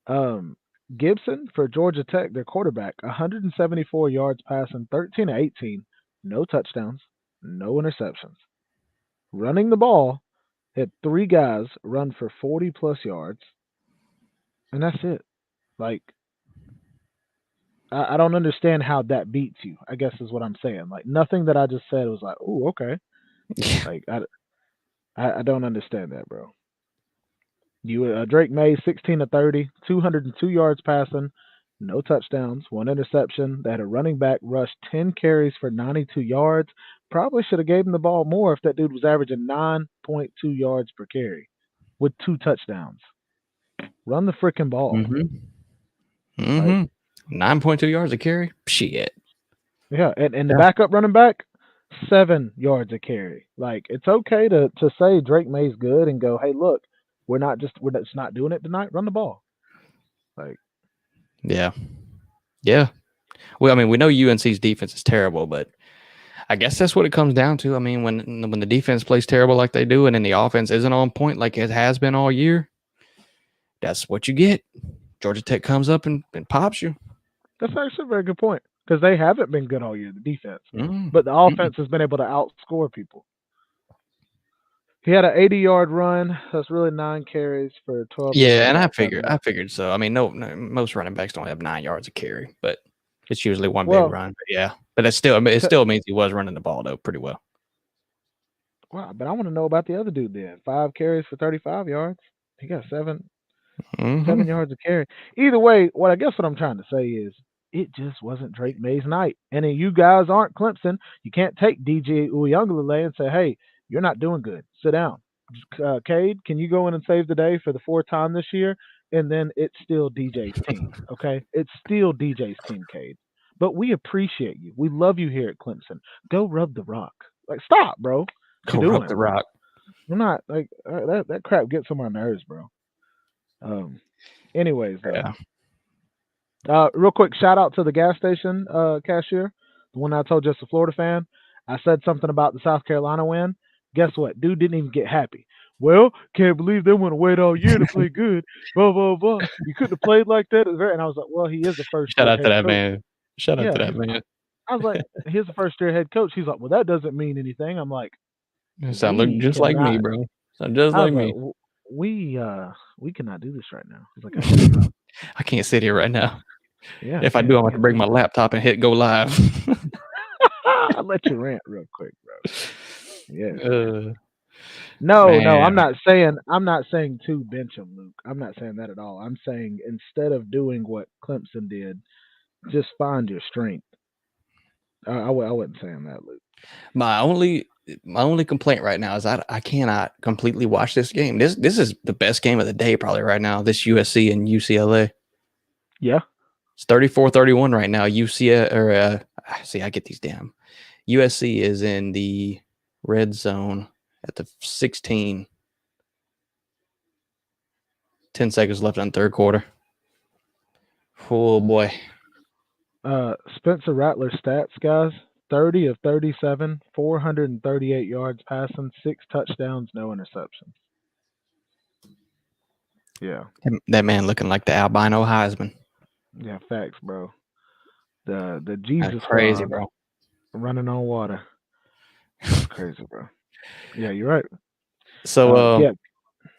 Um, Gibson for Georgia Tech, their quarterback, 174 yards passing, 13 to 18, no touchdowns, no interceptions. Running the ball, had three guys run for 40 plus yards, and that's it. Like, I don't understand how that beats you. I guess is what I'm saying. Like, nothing that I just said was like, oh, okay. Like, I don't understand that, bro. Drake May 16 to 30, 202 yards passing, no touchdowns, one interception. They had a running back rush 10 carries for 92 yards. Probably should have gave him the ball more if that dude was averaging 9.2 yards per carry with two touchdowns. Run the freaking ball. hmm Like, hmm 9.2 yards a carry. Shit. yeah, and the Yeah. backup running back, 7 yards a carry. Like, it's okay to say Drake May's good and go, hey, look, we're just not doing it tonight. Run the ball. Like, Yeah. Yeah. Well, I mean, we know UNC's defense is terrible, but I guess that's what it comes down to. I mean, when the defense plays terrible like they do, and then the offense isn't on point like it has been all year, that's what you get. Georgia Tech comes up and pops you. that's actually a very good point because they haven't been good all year, the defense, Mm. but the Mm-mm. offense has been able to outscore people. He had an 80-yard run. That's really 9 carries for 12 yards. Yeah, He and I got figured 7 I yards. figured so. I mean, no, most running backs don't have 9 yards of carry, but it's usually one big Well, run. But yeah, but it t- still means he was running the ball though pretty well. wow, but I want to know about the other dude then. 5 carries for 35 yards. He got seven hmm 7 yards of carry. Either way, what I'm trying to say is it just wasn't Drake May's night. And then you guys aren't Clemson. You can't take DJ Uyunglele and say, hey, you're not doing good. Sit down. Cade, can you go in and save the day for the fourth time this year? And then it's still DJ's team. Okay, it's still DJ's team, Cade. But we appreciate you. We love you here at Clemson. Go rub the rock. Like, stop, bro. What you Go rub doing? the Like, rock. I'm not like that crap gets on my nerves, bro. Um. Anyways, though, Yeah. real quick shout out to the gas station cashier, the one I told you is a Florida fan. I said something about the South Carolina win. Guess what? Dude didn't even get happy. Well, can't believe they went to wait all year to play good. Blah blah blah. You couldn't have played like that. And I was like, well, he is a first Shout year out to head that coach. man. Shout out to Yeah, that man. I was like, he's a first year head coach. He's like, well, that doesn't mean anything. I'm like, You sound look we just like me, cannot. bro. Sound just I was like like, me. we cannot do this right now. He's like, I can't, bro. I can't sit here right now. Yeah, I If I can't. do, I I'm going to can't bring do my this. laptop and hit go live. I'll let you rant real quick, bro. Yes. uh, No, no, man, I'm not saying to bench him, Luke. I'm not saying that at all. I'm saying instead of doing what Clemson did, just find your strength. I wasn't saying that, Luke. my only complaint right now is I cannot completely watch this game. This is the best game of the day probably right now. This USC and UCLA. Yeah. It's 34-31 right now. UCLA or see, I get these damn. USC is in the red zone at the 16. 10 seconds left on third quarter. Oh boy. Spencer Rattler stats, guys. 30 of 37, 438 yards passing, 6 touchdowns, no interceptions. Yeah. That man looking like the albino Heisman. Yeah, facts, bro. The That's Jesus crazy, squad bro. running on water. That's crazy, bro. Yeah, you're right. So Yeah,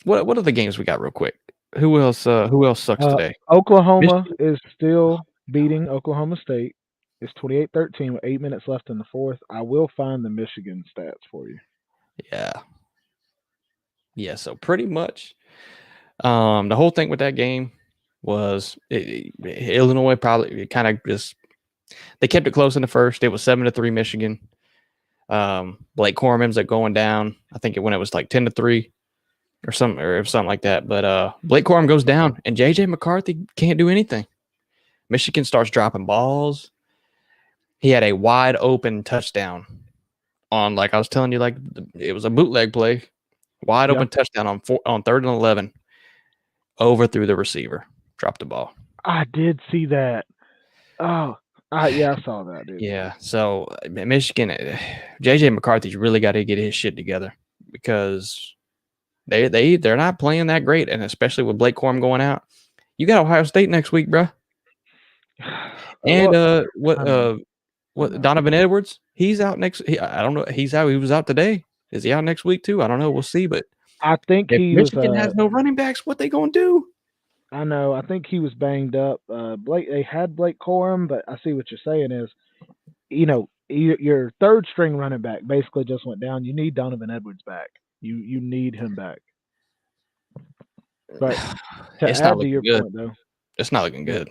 what are the games we got real quick? Who else sucks today? Oklahoma Michigan. is still beating Oklahoma State. It's 28-13 with 8 minutes left in the fourth. I will find the Michigan stats for you. Yeah. Yeah, so pretty much the whole thing with that game was Illinois probably kind of just they kept it close in the first. It was 7-3 Michigan. Blake Corum's at going down. I think when it was like 10-3. or something like that. But Blake Corum goes down, and JJ McCarthy can't do anything. Michigan starts dropping balls. He had a wide open touchdown on, like I was telling you, like it was a bootleg play, wide Yeah, open touchdown on 3rd and 11. Overthrew the receiver, dropped the ball. I did see that. Oh, yeah, I saw that, dude. Yeah, so Michigan, JJ McCarthy's really got to get his shit together because they're not playing that great, and especially with Blake Corum going out. You got Ohio State next week, bro. And Well, I know, I what know. Donovan Edwards? He's out next. I don't know. He's out. He was out today. Is he out next week too? I don't know. We'll see. But I think if he was. Michigan has no running backs, what they gonna do? I know. I think he was banged up. Blake. They had Blake Corum, but I see what you're saying is, your third string running back basically just went down. You need Donovan Edwards back. You need him back. But to It's not add to looking your good. point, though, It's not looking what good.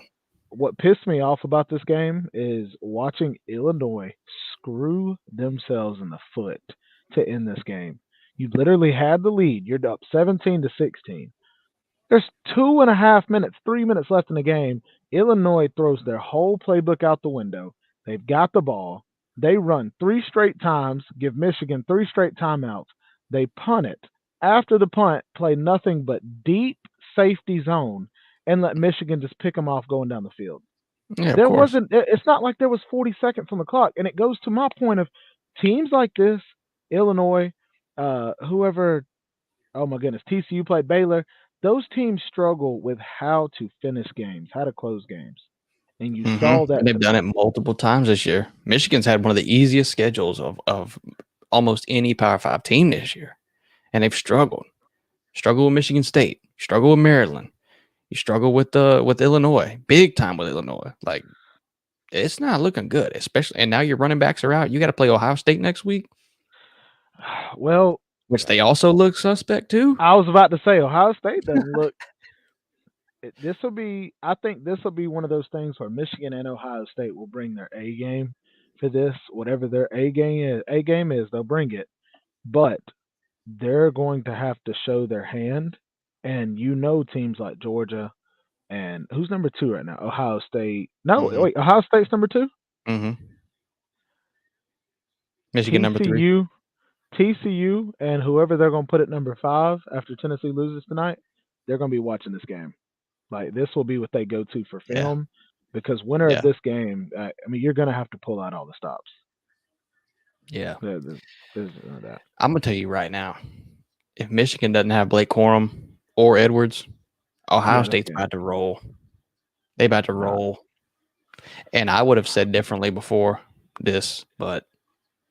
what pissed me off about this game is watching Illinois screw themselves in the foot to end this game. You literally had the lead. You're up 17-16. There's 2.5 minutes, 3 minutes left in the game. Illinois throws their whole playbook out the window. They've got the ball. They run three straight times, give Michigan three straight timeouts. They punt it. After the punt, play nothing but deep safety zone and let Michigan just pick them off going down the field. Yeah, of There course. wasn't, it's not like there was 40 seconds on the clock. And it goes to my point of teams like this, Illinois, whoever, oh my goodness, TCU played Baylor. Those teams struggle with how to finish games, how to close games, and you saw And that they've done tonight. it multiple times this year. Michigan's had one of the easiest schedules of almost any Power Five team this year, and they've struggled. Struggle with Michigan State. Struggle with Maryland. You struggle with Illinois. Big time with Illinois. Like it's not looking good, especially. And now your running backs are out. You got to play Ohio State next week, Well, which they also look suspect too. I was about to say Ohio State doesn't look. This will be. I think this will be one of those things where Michigan and Ohio State will bring their A game for this. Whatever their A game is, they'll bring it. But they're going to have to show their hand, and teams like Georgia and who's number two right now? Ohio State. No, Mm-hmm. wait, Ohio State's number two. Mm-hmm. Michigan number 3. TCU, TCU, and whoever they're going to put at number five after Tennessee loses tonight, they're going to be watching this game. Like this will be what they go to for Yeah, film, because winner of yeah, this game, I mean, you're going to have to pull out all the stops. yeah. There's none of that. I'm gonna tell you right now, if Michigan doesn't have Blake Corum or Edwards, Ohio Yeah, this State's game. about to roll. They about to roll. And I would have said differently before this, but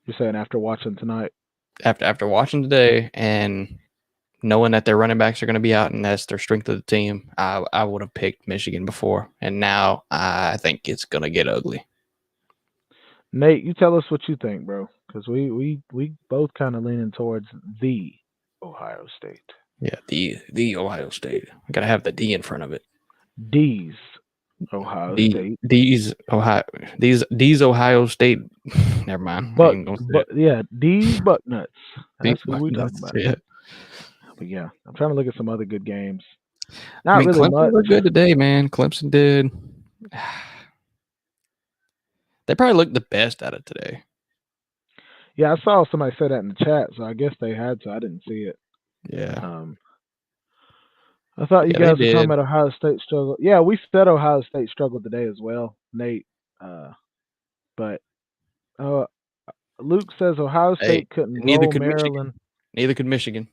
You're saying after watching tonight? after watching today and knowing that their running backs are going to be out and that's their strength of the team, I would have picked Michigan before, and now I think it's going to get ugly. Nate, you tell us what you think, bro, because we both kind of leaning towards the Ohio State. Yeah, the Ohio State. I got to have the D in front of it. D's Ohio State. These Ohio State. Never mind. I ain't gonna say it. Yeah, D's Bucknuts. These That's what we talking about. yeah. But yeah, I'm trying to look at some other good games. I Not mean, really Clemson much. looked good today, man. Clemson did. They probably looked the best out of today. Yeah, I saw somebody say that in the chat, so I guess they had to. I didn't see it. Yeah. I thought you Yeah, they guys were talking did. about Ohio State struggle. Yeah, we said Ohio State struggled today as well, Nate. But Luke says Ohio Hey, State couldn't neither roll could Maryland. Michigan. Neither could Michigan.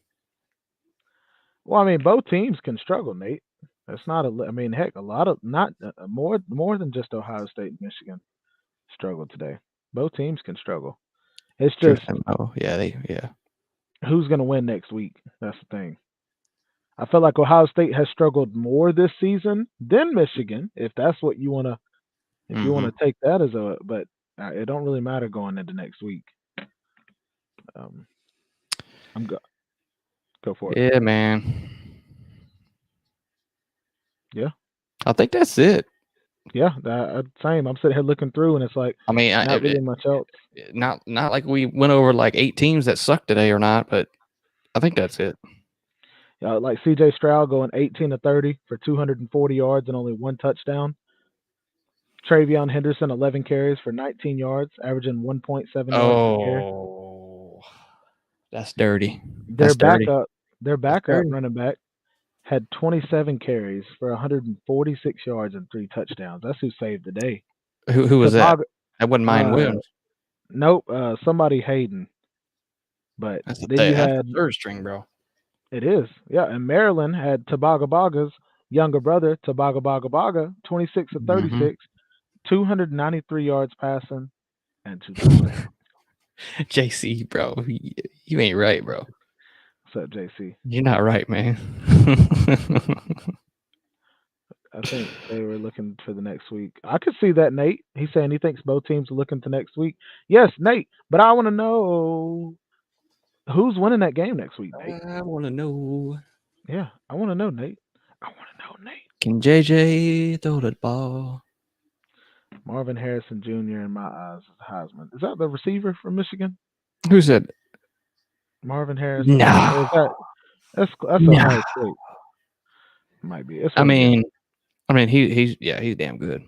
Well, I mean, both teams can struggle, Nate. That's not a. I mean, heck, a lot of not more than just Ohio State and Michigan struggled today. Both teams can struggle. It's True. just Oh, yeah. who's going to win next week. That's the thing. I feel like Ohio State has struggled more this season than Michigan, if that's what you want to. If you want to take that as a, but it don't really matter going into next week. I'm go for it. Yeah, man. Yeah. I think that's it. Yeah, same. I'm sitting here looking through, and it's like I mean, not really much else. Not like we went over like 8 teams that sucked today or not, but I think that's it. Like C.J. Stroud going 18 to 30 for 240 yards and only one touchdown. Travion Henderson 11 carries for 19 yards, averaging 1.7 yards per carry. Oh, that's dirty. Their That's dirty. backup, their That's backup dirty. running back had 27 carries for 146 yards and three touchdowns. That's who saved the day. Who was that? Tobago, That wasn't Mine uh, Williams. nope, somebody Hayden. But then you That's the had third string, bro. it is, yeah. And Maryland had Tabagabaga's younger brother, Tabagabaga, 26 to Mm-hmm. 36, 293 yards passing and two touchdowns. JC, bro, you ain't right, bro. What's up, JC? You're not right, man. I think they were looking for the next week. I could see that, Nate. He's saying he thinks both teams are looking to next week. Yes, Nate, but I want to know who's winning that game next week, Nate. I want to know. Yeah, I want to know, Nate. I want to know, Nate. Can JJ throw the ball? Marvin Harrison Jr. in my eyes is Heisman. Is that the receiver from Michigan? Who said? Marvin Harrison, or is No, that's no. Ohio State? Might be. It's I one of them. mean, he's damn good.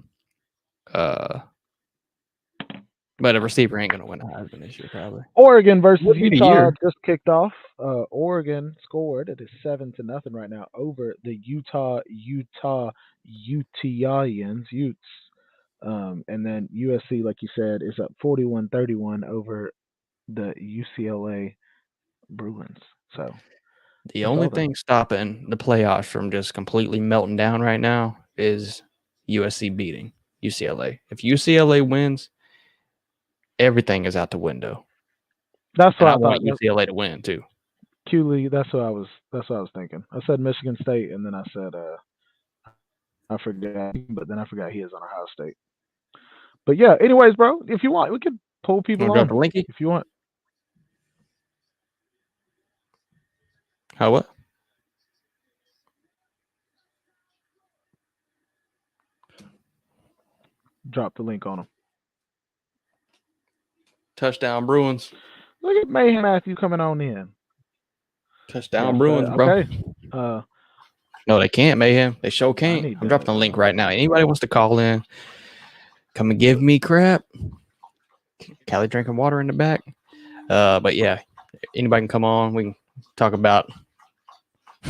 But a receiver ain't gonna win a Heisman this year, probably. Oregon versus Would be the Utah year. just kicked off. Oregon scored. It is 7-0 right now over the Utahians, Utes. And then USC, like you said, is up 41-31 over the UCLA Bruins. So The that's only all them. thing stopping the playoffs from just completely melting down right now is USC beating UCLA. If UCLA wins, everything is out the window. That's And what I I thought. want UCLA to win too. Cooley, that's what I was. That's what I was thinking. I said Michigan State, and then I said I forgot, but then I forgot he is on Ohio State. But yeah, anyways, bro, if you want, we could pull You people want to drop on the linky? if you want. How what? Drop the link on them. Touchdown Bruins. Look at Mayhem Matthew coming on in. Touchdown Yes, Bruins, bro. okay. No, they can't, Mayhem. They sure can't. need I'm to, dropping the link right now. Anybody wants to call in, come and give me crap. Callie drinking water in the back. But yeah, anybody can come on. We can talk about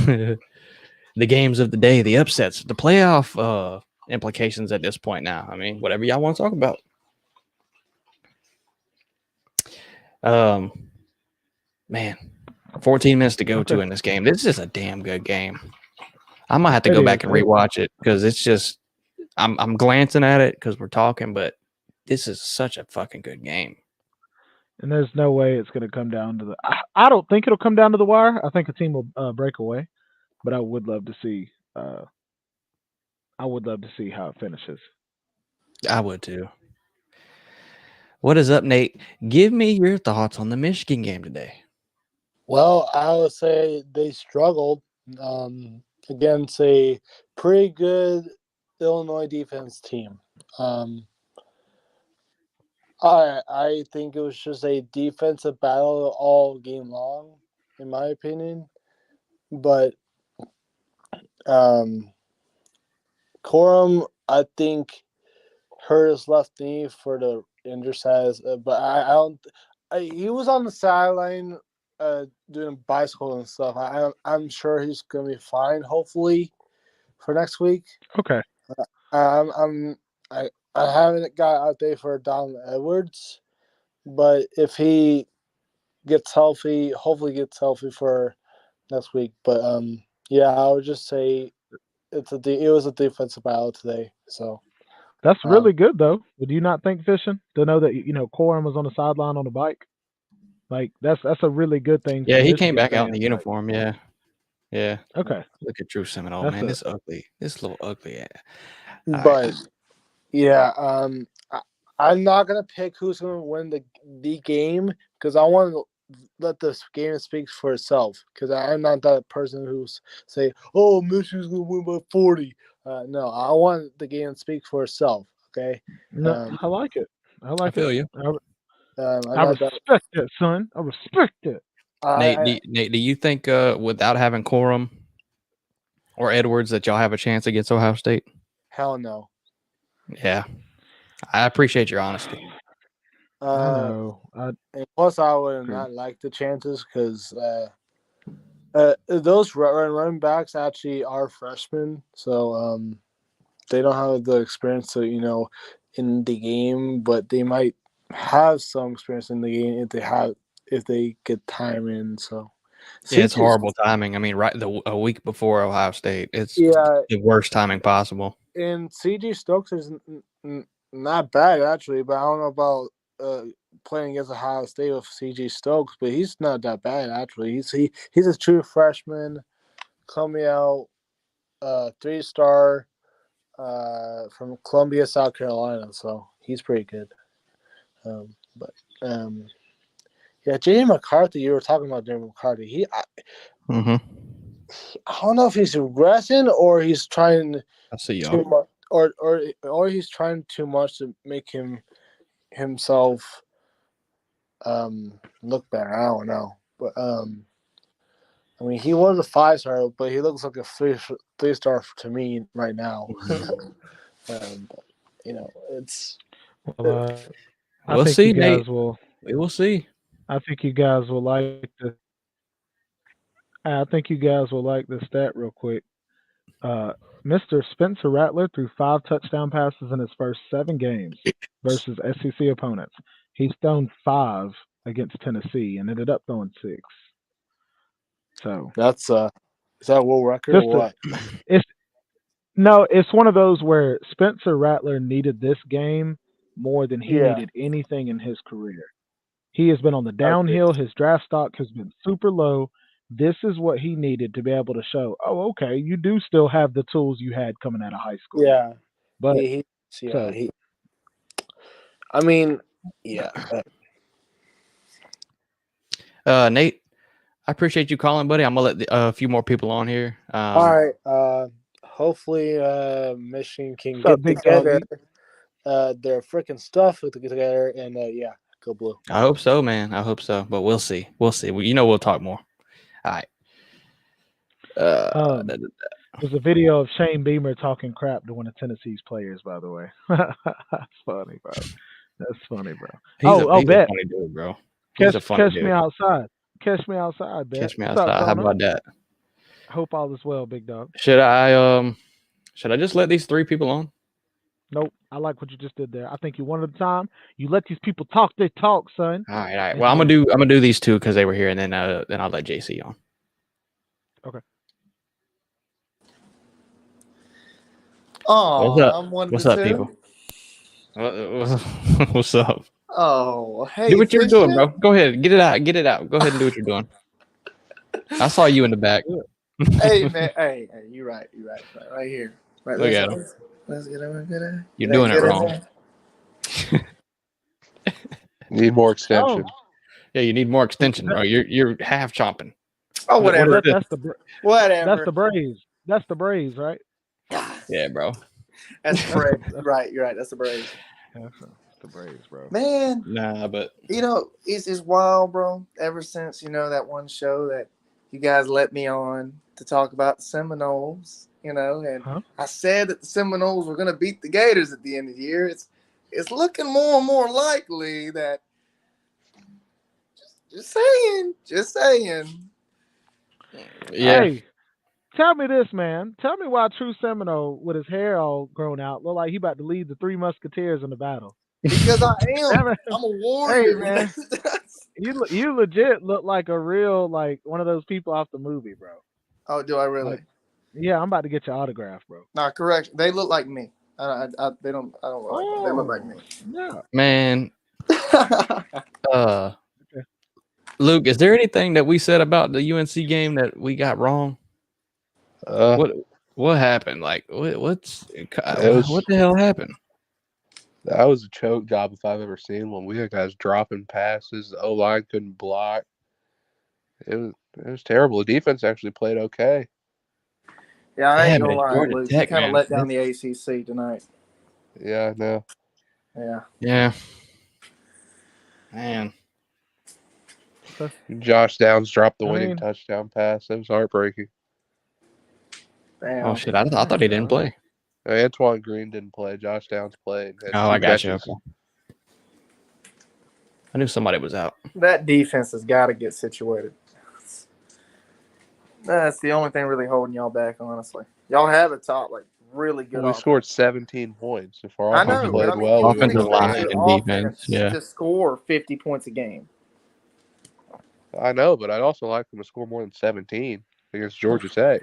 the games of the day, the upsets, the playoff implications at this point now. I mean, whatever y'all want to talk about. Man, 14 minutes to go to in this game. This is a damn good game. I might have to go back and rewatch it because it's just I'm glancing at it because we're talking, but this is such a fucking good game. And there's no way it's going to come down to the. I don't think it'll come down to the wire. I think a team will break away, but I would love to see. I would love to see how it finishes. I would too. What is up, Nate? Give me your thoughts on the Michigan game today. Well, I would say they struggled against a pretty good Illinois defense team. I think it was just a defensive battle all game long, in my opinion. But Corum, I think, hurt his left knee for the exercise, but I don't. He was on the sideline doing bicycle and stuff. I'm sure he's gonna be fine. Hopefully, for next week. Okay. I haven't got out there for Don Edwards, but if he gets healthy, hopefully gets healthy for next week. But yeah, I would just say it was a defensive battle today. So that's really good, though. Would you not think, Fishing, to know that Corum was on the sideline on a bike? Like that's a really good thing. Yeah, for he came Michigan back out in fans, the uniform. like, Yeah. Okay. Look at Drew Seminole, man. This ugly. This little ugly. But yeah, I'm not gonna pick who's gonna win the game because I want to let this game speak for itself. Because I'm not that person who's say, "Oh, Michigan's gonna win by 40." No, I want the game to speak for itself. Okay. No, I like it. I feel you. I respect it, son. I respect it. Nate, do you think without having Corum or Edwards that y'all have a chance against Ohio State? Hell no. Yeah, I appreciate your honesty. I know. And plus, I would not like the chances because those running backs actually are freshmen, so they don't have the experience to in the game, but they might have some experience in the game if they get time in. So Yeah, it's horrible timing. I mean, a week before Ohio State, it's the worst timing possible. And CG Stokes is not bad actually, but I don't know about playing against Ohio State with CG Stokes, but he's not that bad actually. He's a true freshman coming out, 3-star from Columbia, South Carolina, so he's pretty good. Yeah, J.D. McCarthy. You were talking about J.D. McCarthy. I don't know if he's regressing or he's trying too much, or he's trying too much to make himself look better. I don't know, but I mean, he was a 5-star, but he looks like a 3-star to me right now. But, it's. We'll see, Nate. We will see. I think you guys will like the. I think you guys will like this stat real quick. Mr. Spencer Rattler threw 5 touchdown passes in his first 7 games versus SEC opponents. He's thrown 5 against Tennessee and ended up throwing 6. So that's is that a world record or what? It's one of those where Spencer Rattler needed this game more than he needed anything in his career. He has been on the downhill. His draft stock has been super low. This is what he needed to be able to show, oh, okay, you do still have the tools you had coming out of high school. Yeah. But I mean, yeah. Nate, I appreciate you calling, buddy. I'm gonna let a few more people on here. All right. Hopefully, Michigan can get together their freaking stuff to get together, and go blue. I hope so, man. I hope so, but we'll see. We'll see. We'll talk more. All right. There's a video of Shane Beamer talking crap to one of Tennessee's players, by the way. That's funny, bro. That's funny, bro. He's a funny dude, bro. Catch me outside. Catch me outside, Bet. Catch me outside. How about that? Hope all is well, big dog. Should I just let these 3 people on? Nope. I like what you just did there. I think you one at a time. You let these people talk their talk, son. All right. Well, I'm gonna do these 2 because they were here, and then I'll let JC on. Okay. Oh, what's up? I'm one What's of up, people? What's up? Oh, hey. Do what you're doing, bro. Go ahead. Get it out. Get it out. Go ahead and do what you're doing. I saw you in the back. Hey, man. Hey, you're right. You're right. Right here. Right. Look at him. Let's get him. You're doing it wrong. Need more extension. Yeah, you need more extension, bro. You're half chomping. Oh, whatever. Whatever. That's the Braves. That's the Braves, right? Yeah, bro. That's the Braves. You're right. That's the Braves. That's the Braves, bro. Man. Nah, but it's wild, bro. Ever since that one show that you guys let me on to talk about the Seminoles, and I said that the Seminoles were going to beat the Gators at the end of the year. It's looking more and more likely that. Just saying. Yeah. Hey, tell me this, man. Tell me why True Seminole, with his hair all grown out, look like he about to lead the 3 Musketeers in the battle. Because I am. I'm a warrior, hey, man. You legit look like a real, like, one of those people off the movie, bro. Oh, do I really? Like, yeah, I'm about to get your autograph, bro. Nah, correct. They look like me. I don't look like them. They look like me. Yeah. Man. Luke, is there anything that we said about the UNC game that we got wrong? What happened? Like, what the hell happened? That was a choke job if I've ever seen one. We had guys dropping passes. The O-line couldn't block. It was terrible. The defense actually played okay. Yeah, I ain't gonna lie, Luke. You kind of let down the ACC tonight. Yeah, I know. Yeah. Yeah. Man. Josh Downs dropped the I winning mean- touchdown pass. It was heartbreaking. Damn. Oh shit! I thought he didn't play. Antoine Green didn't play. Josh Downs played. Had Oh, two I got you. catches. Okay. I knew somebody was out. That defense has got to get situated. That's the only thing really holding y'all back, honestly. Y'all have a top, like, really good We offense. scored 17 points. If our I offense know, played but I mean, well, you we would would Offensive have expect line your and defense, offense yeah. to score 50 points a game. I know, but I'd also like them to score more than 17 against Georgia Tech.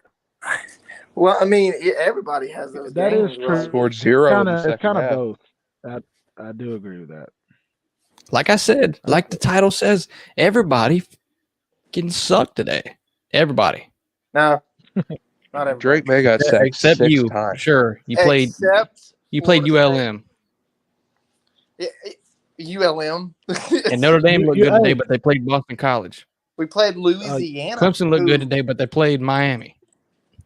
Well, I mean, everybody has those That games. is right? true. Scored 0 in the It's second kind of half. both. I do agree with that. Like I said, like the title says, everybody can suck today. Everybody. No, not everybody. Drake May got sacked Except 6 you. times. Sure. You played Except Florida ULM. State. ULM. And Notre Dame looked good hey. today, but they played Boston College. We played Louisiana. Clemson looked good who- today, but they played Miami.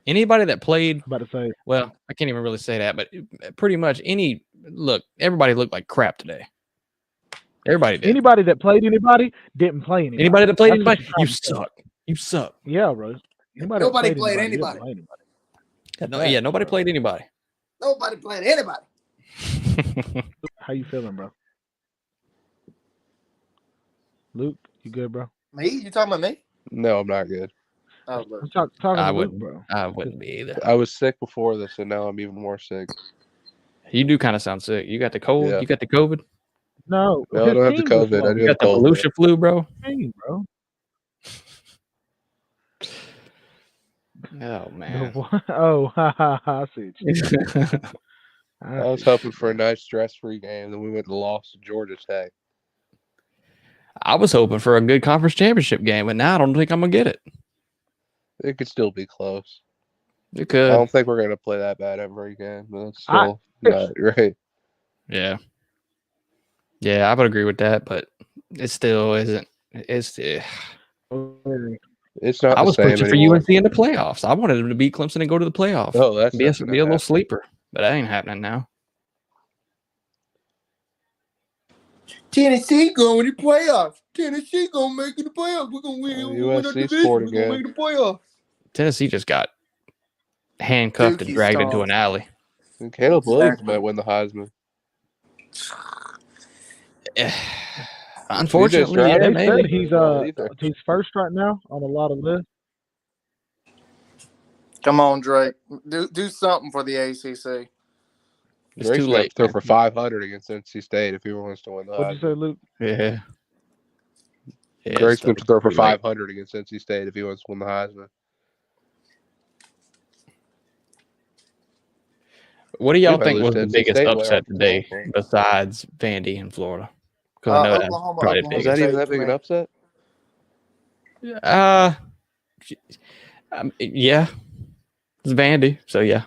Anybody that played, About to say, well, I can't even really say that, but pretty much everybody looked like crap today. Everybody did. anybody that played anybody didn't play anybody. Anybody that played That's what anybody, you're you trying to say. suck. You suck. Yeah, bro. Anybody Nobody that played anybody didn't anybody. play anybody. Yeah, nobody played anybody. Nobody played anybody. How you feeling, bro? Luke, you good, bro? Me? You talking about me? No, I'm not good. Oh, look. I'm talking I to Luke, wouldn't. bro. I wouldn't be either. I was sick before this, and now I'm even more sick. You do kind of sound sick. You got the cold. Yeah. You got the COVID. No, No, I his don't have the team just COVID. I lost. do You have got the cold. Volusia flu, bro. Team, bro. Oh man. Oh, I see what you mean. I was hoping for a nice stress-free game, then we went and lost to Georgia Tech. I was hoping for a good conference championship game, but now I don't think I'm gonna get it. It could still be close. You I could. don't think we're going to play that bad every game, but it's I- still not right. Yeah. Yeah, I would agree with that, but it still isn't. It's. It's not I the was same pushing for anymore. UNC in the playoffs. I wanted them to beat Clemson and go to the playoffs. Oh, that's be not a gonna little happen. sleeper, but that ain't happening now. Tennessee going to the playoffs. Tennessee going to make it the playoffs. We're going to win. Oh, We're going to USC win our division. scored We're going to again. make the playoffs. Tennessee just got handcuffed Dookie and dragged into stomped. an alley. And Caleb Williams Exactly. might win the Heisman. Unfortunately, Stroud, yeah, They maybe. said he's first right now on a lot of lists. Come on, Drake. Do something for the ACC. It's Drake's too gonna have late. to throw for 500 against NC State if he wants to win the What'd you say, Heisman. Luke? Yeah. Yeah, Drake's still going to throw for too late. 500 against NC State if he wants to win the Heisman. What do y'all We might think lose was to the NC biggest State upset later. today besides Vandy in Florida? Because I know that's Oklahoma, probably Oklahoma Is that biggest. even that big an upset? Yeah, it's Vandy, so yeah,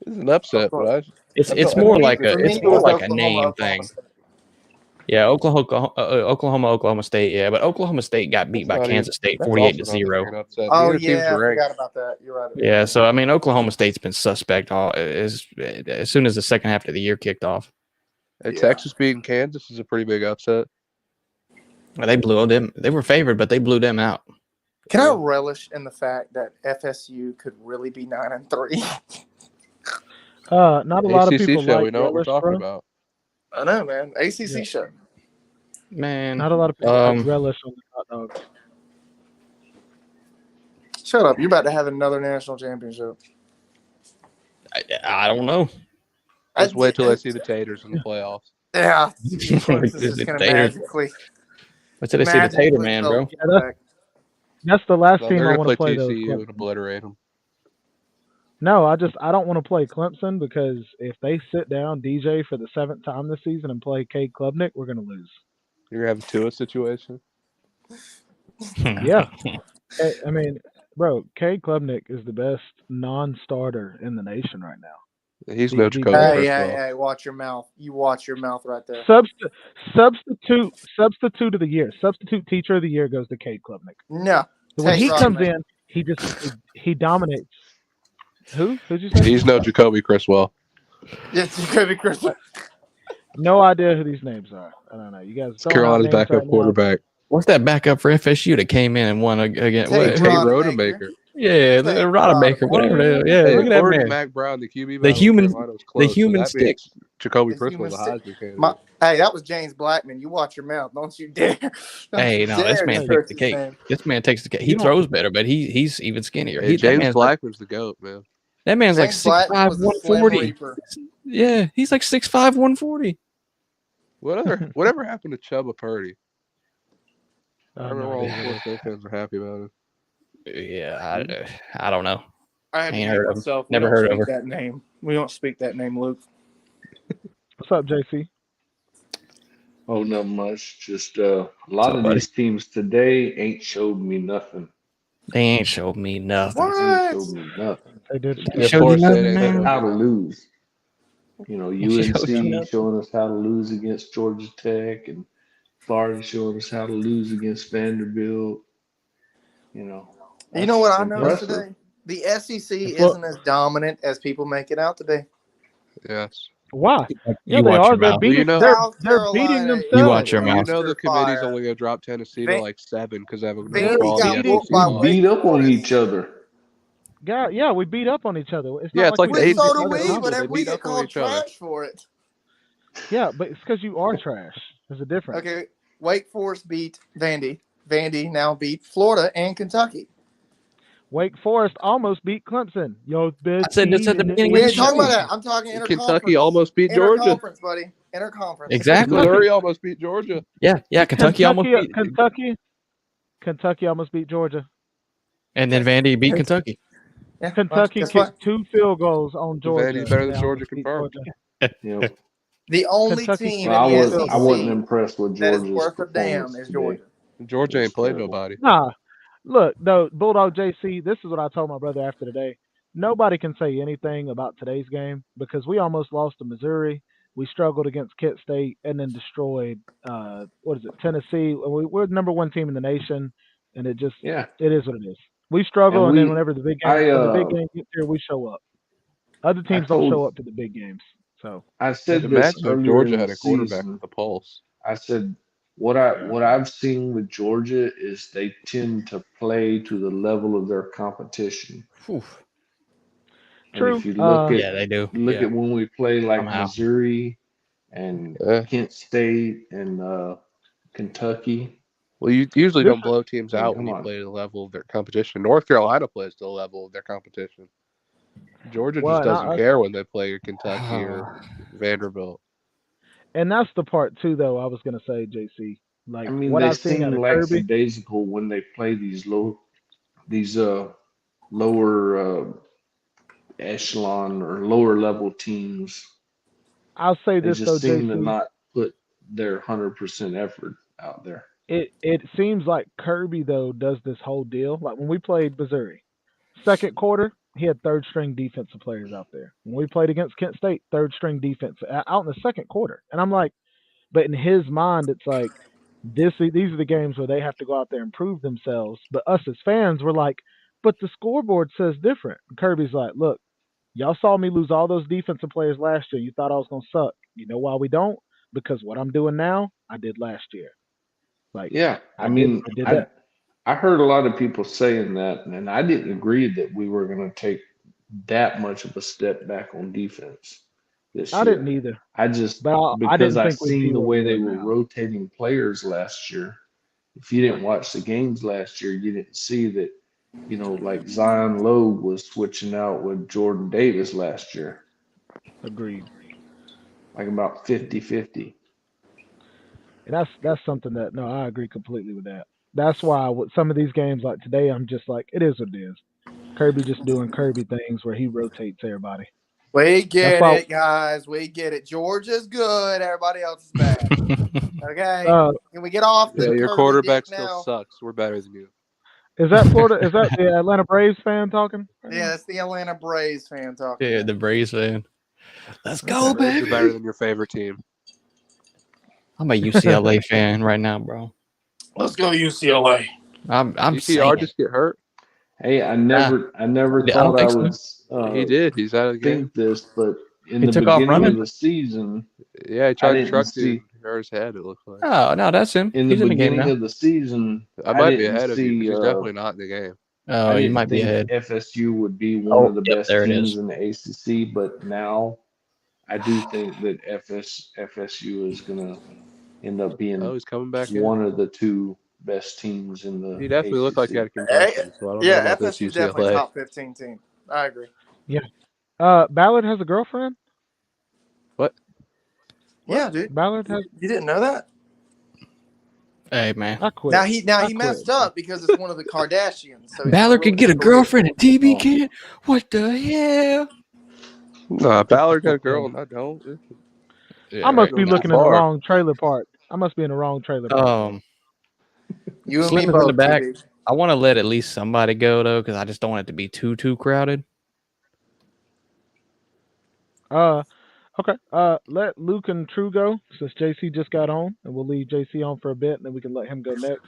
It's an upset, but it's I felt more like like it's a name thing. Yeah, Oklahoma State. Yeah, but Oklahoma State got beat by Kansas State 48-0. Oh, yeah, I forgot about that. You're right. Yeah, so I mean, Oklahoma State's been suspect as soon as the second half of the year kicked off. And Texas beating Kansas is a pretty big upset. Well, they blew them. They were favored, but they blew them out. Can I relish in the fact that FSU could really be 9-3? Not a lot of ACC people show, like we know what we're relish, talking bro. about. I know, man. ACC Yeah. show. Man, Not a lot of people like relish on the hot dogs. Shut up. You're about to have another national championship. I don't know. Just wait till I see the Taters in the playoffs. Yeah. Clemson's just The going to Taters. magically. What's it? I see the Tater man, bro. That's the last No, team they're I going want to to play play. TCU Those and obliterate them. No, I don't want to play Clemson because if they sit down DJ for the 7th time this season and play Cade Klubnik, we're going to lose. You're going to have a Tua situation? Yeah. I mean, bro, Cade Klubnik is the best non-starter in the nation right now. He's no Jacoby Hey, watch your mouth. You watch your mouth right there. Substitute of the year. Substitute teacher of the year goes to Cade Klubnik. No. When he comes in, he dominates. Who'd you say? He's no Jacoby Criswell. Yes, Jacoby Criswell. No idea who these names are. I don't know. You guys It's Carolina's backup quarterback. What's that backup for FSU that came in and won again? Tate Tate Rodemaker. Rodemaker. Yeah, the Rodemaker, whatever. Yeah, Hey, look at that according to man. Mac Brown, the QB The battle in human, Carolina was the close. human so that stick. means Jacoby The Bristol was a human Heisman candidate. Hey, that was James Blackman. You watch your mouth. Don't you dare. Hey, no, this man takes the cake. This man takes the cake. He throws better, but he's even skinnier. Hey, James that Blackman's the GOAT, man. That man's like James 6'5", Blackman was a Slim 140. Reaper. Yeah, he's like 6'5", 140. Whatever happened to Chubba Purdy? I don't know all the idea. Florida fans are happy about it. Yeah, I don't know. I had to Ain't mute heard of him. myself. Never we don't heard of speak her. that name. We don't speak that name, Luke. What's up, JC? Oh, not much. Just a lot up, of buddy? these teams today ain't showed me nothing. They ain't showed me nothing. They ain't showed me nothing. They did. They Of showed you course, they nothing, ain't man. showed How me to nothing. lose. You know, They showed you UNC nothing. showing us how to lose against Georgia Tech, and Florida showing us how to lose against Vanderbilt. You know, You know what I that's noticed impressive. today? The SEC isn't as dominant as people make it out today. Yes. Why? Yeah, You they watch are. your They're mouth. beating. you know- They're beating Carolina themselves. You watch your Well, you mouth. know the committee's Fire. only going to drop Tennessee to Van- like 7 because they have a Vandy quality got beating- whooped SEC by We loss. Wake beat up on Forest. each other. Yeah, we beat up on each other. It's Yeah, not it's like we the lose So ACC do to other we, schedule. but They we beat get up on called each other. trash for it. Yeah, but it's because you are trash. There's a difference. Okay, Wake Forest beat Vandy. Vandy now beat Florida and Kentucky. Wake Forest almost beat Clemson. Yo, bitch. I said this at the beginning We of the ain't talking show. about that. I'm talking interconference. Kentucky almost beat Georgia. Interconference, buddy. Interconference. Exactly. Missouri almost beat Georgia. Yeah. Kentucky almost beat. Kentucky almost beat Georgia. And then Vandy beat Kentucky. Yeah, Kentucky guess kicked what? 2 field goals on Georgia. Vandy's better and than they Georgia almost beat confirmed. Yep. The only Kentucky team Well, in the I wasn't SEC impressed with that is Georgia's worth a damn performance is today. Georgia. Georgia It was ain't played terrible. nobody. Nah, look, though, Bulldog JC, this is what I told my brother after today. Nobody can say anything about today's game because we almost lost to Missouri. We struggled against Kent State and then destroyed, Tennessee. We're the number 1 team in the nation, and it Yeah. is what it is. We struggle, and then whenever the big game gets here, we show up. Other teams don't show up to the big games. So I said this Imagine if earlier Georgia in had the a quarterback season. with a pulse. I said what I've seen with Georgia is they tend to play to the level of their competition. Whew. And true. if you look Yeah, they do. at when we play like Somehow. Missouri and Yeah. Kent State and Kentucky. Well, you usually This don't blow teams I mean, out come when you on. play to the level of their competition. North Carolina plays to the level of their competition. Georgia Well, just and doesn't care when they play Kentucky or Vanderbilt. And that's the part too, though. I was gonna say, JC, like I mean, what they I've seen out seem of Kirby. lackadaisical when they play these lower echelon or lower level teams. I'll say They this though, just seem to JC. not put their 100% effort out there. It seems like Kirby though does this whole deal. Like when we played Missouri, second quarter, he had third string defensive players out there. When we played against Kent State, third string defense out in the second quarter. And I'm like, but in his mind, it's like these are the games where they have to go out there and prove themselves. But us as fans, we're like, but the scoreboard says different. And Kirby's like, look, y'all saw me lose all those defensive players last year. You thought I was gonna suck. You know why we don't? Because what I'm doing now, I did last year. Like, Yeah, I did that. I heard a lot of people saying that, and I didn't agree that we were going to take that much of a step back on defense this I year. didn't either. I just But I because didn't I think we'd seen be the where way we they are were now. rotating players last year. If you didn't watch the games last year, you didn't see that, like Zion Lowe was switching out with Jordan Davis last year, Agreed. like about 50-50. And that's something that no, I agree completely with that. That's why with some of these games like today, I'm just like, it is what it is. Kirby just doing Kirby things where he rotates everybody. We get That's why- it, guys. We get it. Georgia's good. Everybody else is bad. Okay? Can we get off the Yeah, your Kirby quarterback dick still now? sucks. We're better than you. Is that Florida? Is that the Atlanta Braves fan talking? Yeah, that's the Atlanta Braves fan talking. Yeah, the Braves fan. Let's The go, Braves baby. are better than your favorite team. I'm a UCLA fan right now, bro. Let's go UCLA. I'm UCR saying. just get hurt. Hey, I never I thought I think so. would He did. He's out of the game. think this, but in He the took off beginning running? of the season, Yeah, he I tried to didn't truck see dude or his head. It looks like. Oh no, that's him. In He's the in the game beginning now. of the season, I might be didn't ahead of you. see. He's definitely not in the game. Oh, I you didn't might be think ahead. FSU would be one of the Yep, best there it teams is. in the ACC, but now I do think that FSU is going to end up Oh, being he's coming back in. one of the two best teams in the He definitely looked like he had a ACC. concussion, so I don't know Yeah, about this FSU's definitely UCLA. top 15 team. I agree. Ballard has a girlfriend. What? Yeah, dude. Ballard has. You didn't know that? Hey man, I quit. Now he I messed quit. up because it's one of the Kardashians. So he's Ballard gonna could ruin get a his career. girlfriend and TB Oh. can't. What the hell? Nah, Ballard got a girl and I don't. Yeah, I must right. be Goes looking too in the far. wrong trailer park. I must be in the wrong trailer park. You and Slim me is in the both, back. TB. I want to let at least somebody go though, because I just don't want it to be too crowded. Okay. Let Luke and True go since JC just got on, and we'll leave JC on for a bit, and then we can let him go next.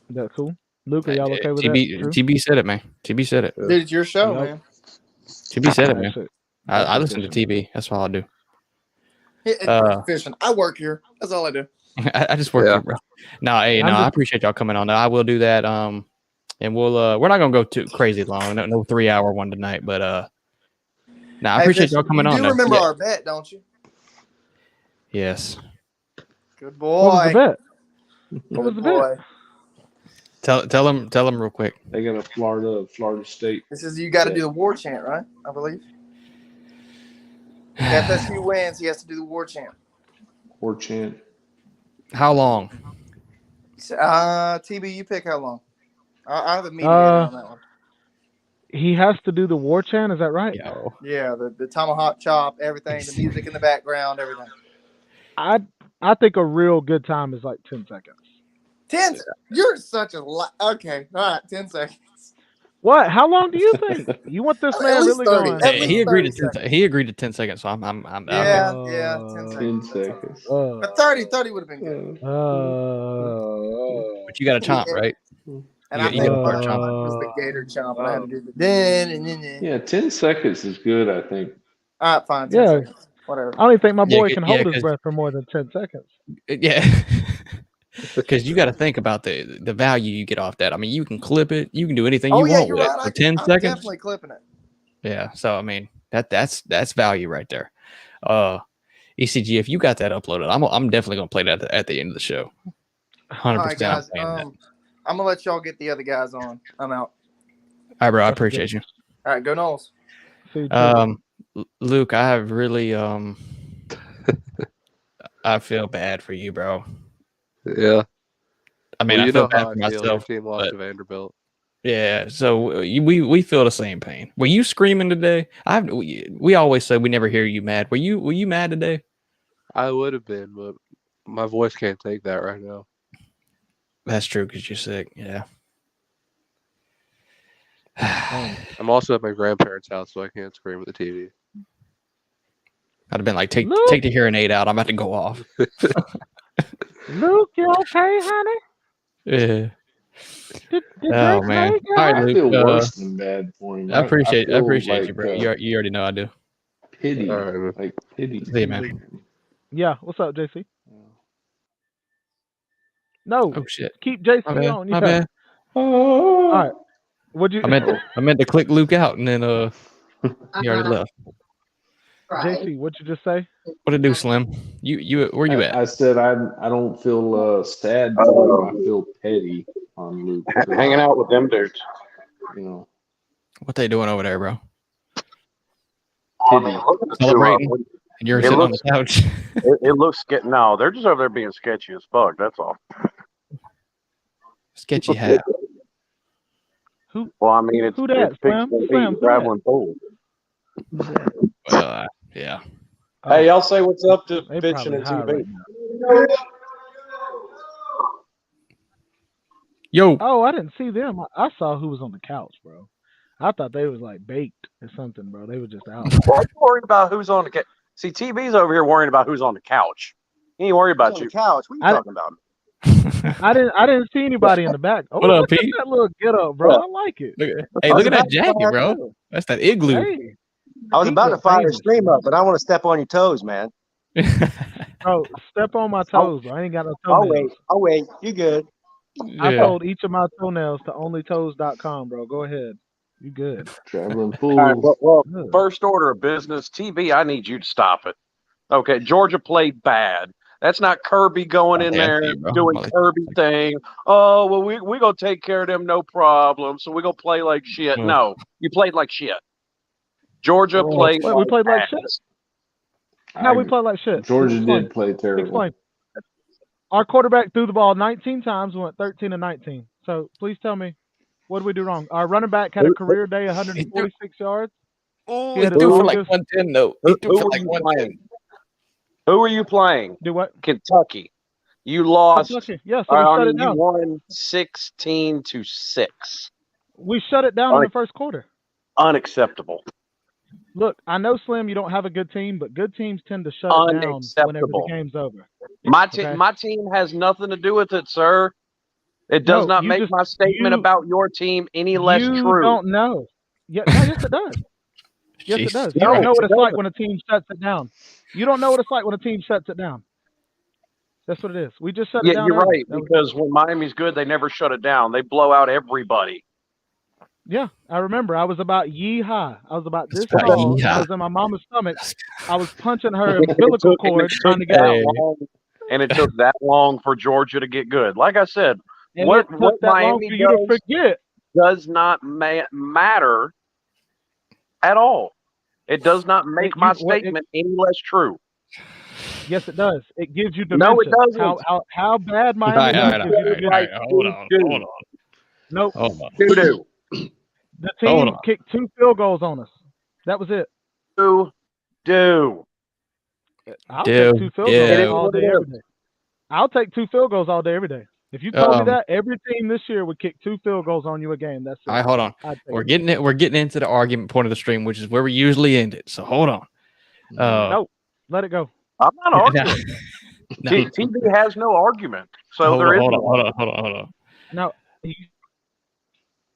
Is that cool? Luke, are y'all okay with that? True? TB said it, man. TB said it. Dude, it's your show, Yep. man. TB said it, man. That's it. I listen to TB. That's all I do. Fishing. I work here. That's all I do. I just work here, bro. No, hey, I'm I just- appreciate y'all coming on. I will do that. And we'll we're not gonna go too crazy long. No 3-hour one tonight, but I appreciate y'all coming on. You do though. remember Yeah. our bet, don't you? Yes. Good What was the boy. bet? What was Good the bet? boy. Tell them real quick. They got a Florida State. This is you got to do the war chant, right? I believe. If FSU wins, he has to do the war chant. War chant. How long? TB, you pick how long. I have a meeting on that one. He has to do the war chant. Is that right? Yo. Yeah, the tomahawk chop, everything, the music in the background, everything. I think a real good time is like 10 seconds. 10. You're such a okay. All right, 10 seconds. What? How long do you think? You want this At man least really 30. going? At Hey, least he agreed 30 to 10 seconds. he agreed to 10 seconds, so I'm Yeah, okay. 10 10 seconds. seconds. But 30 would have been good. But you got to chomp, right? And You I got- you think gotta part chomp. of it was the gator chomp. And I had to do the then and then. Yeah, 10 seconds is good, I think. All right, fine. 10 Yeah. seconds. Whatever. I don't even think my boy Yeah, can yeah, hold his 'cause- breath for more than 10 seconds. Yeah. Because you got to think about the value you get off that. I mean, you can clip it. You can do anything you want you're with it right. for 10 I'm seconds. definitely clipping it. Yeah. So, I mean, that's value right there. ECG, if you got that uploaded, I'm definitely going to play that at the end of the show. 100%. All right, guys. I'm playing that. I'm going to let y'all get the other guys on. I'm out. All right, bro. I appreciate you. All right, go Knowles. See you too. Luke, I have really I feel bad for you, bro. Yeah. I mean, Well, I feel how bad for I feel. Your myself. team lost but- to Vanderbilt. Yeah, so we feel the same pain. Were you screaming today? We always say we never hear you mad. Were you mad today? I would have been, but my voice can't take that right now. That's true because you're sick. Yeah. I'm also at my grandparents' house, so I can't scream at the TV. I'd have been like, take Luke? the hearing aid out. I'm about to go off. Luke, you okay, honey? Yeah. Did Oh Drake man. make All right, I Luke. feel worse than bad for him. I appreciate feel you, like, bro. You already know I do. Pity. All right, man. Like pity. See you, man. Yeah. What's up, JC? No. Oh shit. Keep JC My bad. on. My Yeah. bad. All right. What'd you? I meant to click Luke out and then he already left. JC, what'd you just say? What to do, Slim? You where you at? I said I don't feel sad for him. I feel petty on Luke. Hanging out with them dudes. You know, What they doing over there, bro? pity. Celebrating? And you're It sitting on the looks- couch. It looks no, they're just over there being sketchy as fuck. That's all. Sketchy hat. Well, I mean, it's Who that, it's Slim? big Slim, who traveling pool. Yeah. Hey, y'all say what's up to They bitching probably and high TV. right now. Yo. Oh, I didn't see them. I saw who was on the couch, bro. I thought they was like baked or something, bro. They were just out. Well, you worried about who's on the couch. See, TV's over here worrying about who's on the couch. He ain't worried about you. Couch? What are you talking about? I didn't see anybody in the back. Oh, What up, look at Pete? that little get up, bro. I like it. Hey, look at that jacket, bro. That's that igloo. Hey, I was Pete about to look fire a famous. stream up, but I want to step on your toes, man. Oh, Bro, step on my toes. Bro. I ain't got no I'll toenails. wait. You good? I Yeah. sold each of my toenails to onlytoes.com, bro. Go ahead. You good. Traveling All right. fools. Well, Ugh. first order of business, TB. I need you to stop it. Okay, Georgia played bad. That's not Kirby going in there doing Kirby thing. Oh, well, we gonna take care of them, no problem. So we gonna play like shit. No, you played like shit. Georgia played. Wait, we played like shit. How we play like shit? Georgia did play terrible. Explain. Our quarterback threw the ball 19 times, went 13 to 19. So please tell me, what did we do wrong? Our running back had a career day, 146 yards. Oh, he threw for like 110 though. He threw for like 110. Who are you playing? Do what? Kentucky. You lost. Kentucky. Yeah, so we shut it down. You won 16-6. We shut it down in the first quarter. Unacceptable. Look, I know, Slim, you don't have a good team, but good teams tend to shut it down whenever the game's over. My team has nothing to do with it, sir. It does not make my statement about your team any less true. You don't know. Yes, it does. Yes, it does. You don't know what it's like when a team shuts it down. You don't know what it's like when a team shuts it down. That's what it is. We just shut it down. Yeah, you're right. Because when Miami's good, they never shut it down. They blow out everybody. Yeah, I remember. I was about high. I was about this tall. I was in my mama's stomach. I was punching her umbilical cord trying to get out. And it took that long for Georgia to get good. Like I said, and what that Miami long for you to forget does not matter at all. It does not make my statement any less true. Yes, it does. It gives you dimension. No, it doesn't. How bad Miami is. Hold on. Nope. Hold on. Do. The team kicked 2 field goals on us. That was it. Do. I'll take 2 field goals all day, every day. I'll take 2 field goals all day, every day. If you told me that, every team this year would kick 2 field goals on you a game. That's it. All right, hold on. We're getting into the argument point of the stream, which is where we usually end it. So hold on. No, let it go. I'm not arguing. TV has no argument. So hold on. No.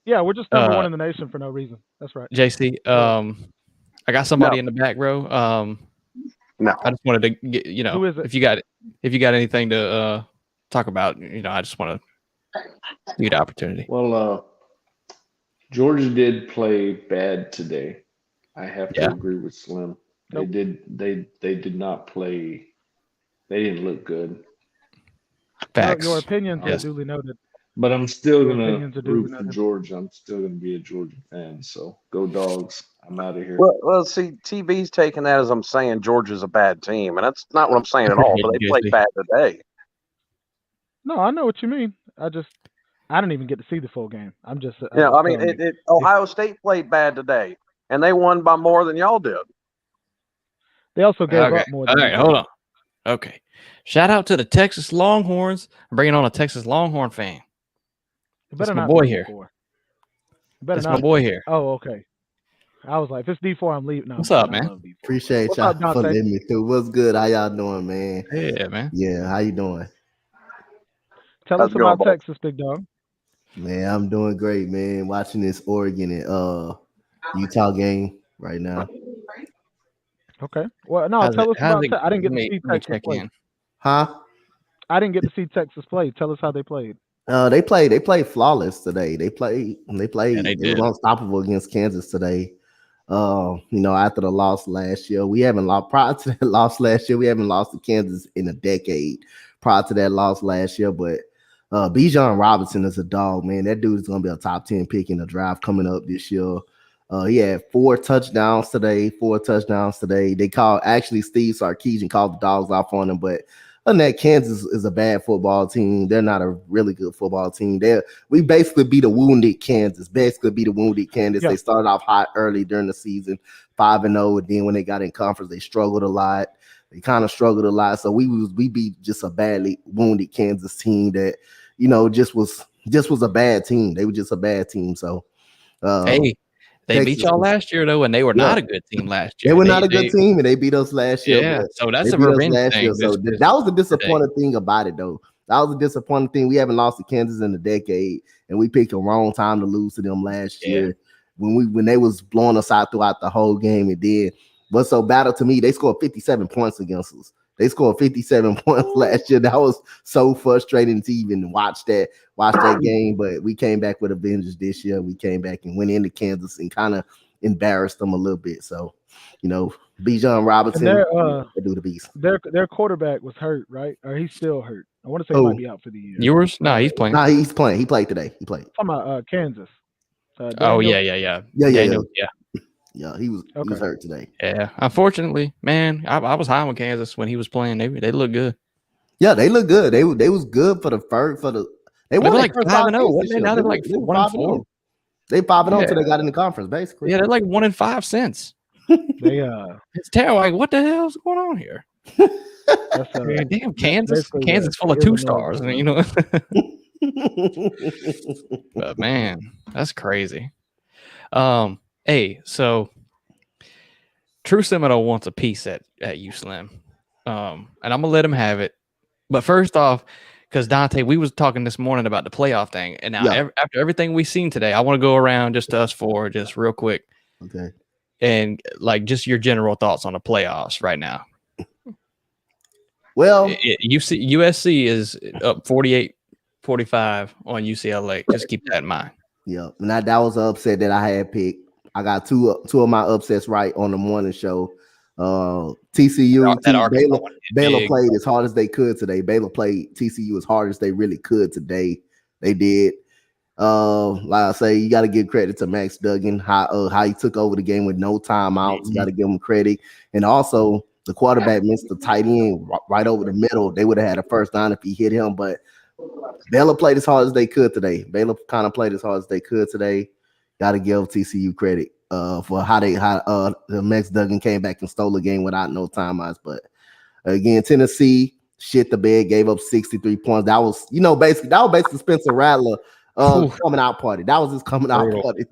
Yeah, we're just number 1 in the nation for no reason. That's right. JC, I got somebody in the back row. No, I just wanted to get, who is it? if you got anything to talk about, I just want to give you the opportunity. Well, Georgia did play bad today. I have to agree with Slim. Nope. They did not play. They didn't look good. Facts. Your opinions are duly noted. But I'm still gonna root for Georgia. I'm still gonna be a Georgia fan. So go Dogs! I'm out of here. Well, see, TV's taking that as I'm saying Georgia's a bad team, and that's not what I'm saying at all. But they played bad today. No, I know what you mean. I didn't even get to see the full game. I'm just. Ohio State played bad today, and they won by more than y'all did. They also gave up more. All right, hold on. Okay, shout out to the Texas Longhorns. I'm bringing on a Texas Longhorn fan. That's my boy here. That's my boy here. Oh, okay. I was like, if it's D4, I'm leaving. No, what's up, man? Appreciate y'all for letting me through. What's good? How y'all doing, man? Yeah, man. Yeah, how you doing? Tell us about Texas, big dog. Man, I'm doing great, man. Watching this Oregon and Utah game right now. Okay. Well, no, tell us about Texas. I didn't get to see Texas play. Huh? I didn't get to see Texas play. Tell us how they played. They played flawless today. They played they were unstoppable against Kansas today. After the loss last year, we haven't lost prior to that loss last year. We haven't lost to Kansas in a decade prior to that loss last year. But Bijan Robinson is a dog, man. That dude is gonna be a top 10 pick in the draft coming up this year. He had 4 touchdowns today. They actually Steve Sarkisian called the dogs off on him, but other than that, Kansas is a bad football team. They're not a really good football team. We basically beat a wounded Kansas. Yeah. They started off hot early during the season, 5-0, and then when they got in conference, they struggled a lot. So we beat just a badly wounded Kansas team that just was a bad team. They were just a bad team. So they Texas beat y'all last year though, and they were not a good team last year. They were not a good team, and they beat us last year. Yeah, so that's a revenge thing. So that was the disappointing thing about it, though. That was a disappointing thing. We haven't lost to Kansas in a decade, and we picked a wrong time to lose to them last year when they was blowing us out throughout the whole game. And then what's so bad to me, they scored 57 points against us. They scored 57 points last year. That was so frustrating to even watch that game. But we came back with a vengeance this year. We came back and went into Kansas and kind of embarrassed them a little bit. So, Bijan Robinson, they do the beast. Their quarterback was hurt, right? Or he's still hurt. I want to say he might be out for the year. Yours? No, he's playing. No, he's playing. He played today. He played. I'm talking about Kansas. Yeah. Yeah, he was hurt today. Yeah, unfortunately, man, I was high on Kansas when he was playing. They look good. Yeah, they look good. They was good for the first they were like 5-0. Now they're like 1-4. They 5-0 until they got in the conference, basically. Yeah, they're like 1-5 since. It's terrible. Like, what the hell's going on here? Damn, Kansas full of 2-stars, But man, that's crazy. Hey, so True Seminole wants a piece at you, Slim. And I'm gonna let him have it. But first off, because Dante, we was talking this morning about the playoff thing, and now after everything we've seen today, I want to go around just to us four, just real quick. Okay. And like just your general thoughts on the playoffs right now. Well, USC is up 48-45 on UCLA. Just keep that in mind. Yeah, and that was an upset that I had picked. I got two of my upsets right on the morning show. TCU, Baylor played as hard as they could today. Baylor played TCU as hard as they really could today. They did. Like I say, you got to give credit to Max Duggan, how he took over the game with no timeouts. You got to give him credit. And also, the quarterback missed the tight end right over the middle. They would have had a first down if he hit him, but Baylor played as hard as they could today. Baylor kind of played as hard as they could today. Got to give TCU credit for how the Max Duggan came back and stole the game without no timeouts. But again, Tennessee shit the bed, gave up 63 points. That was basically Spencer Rattler coming out party. That was his coming out party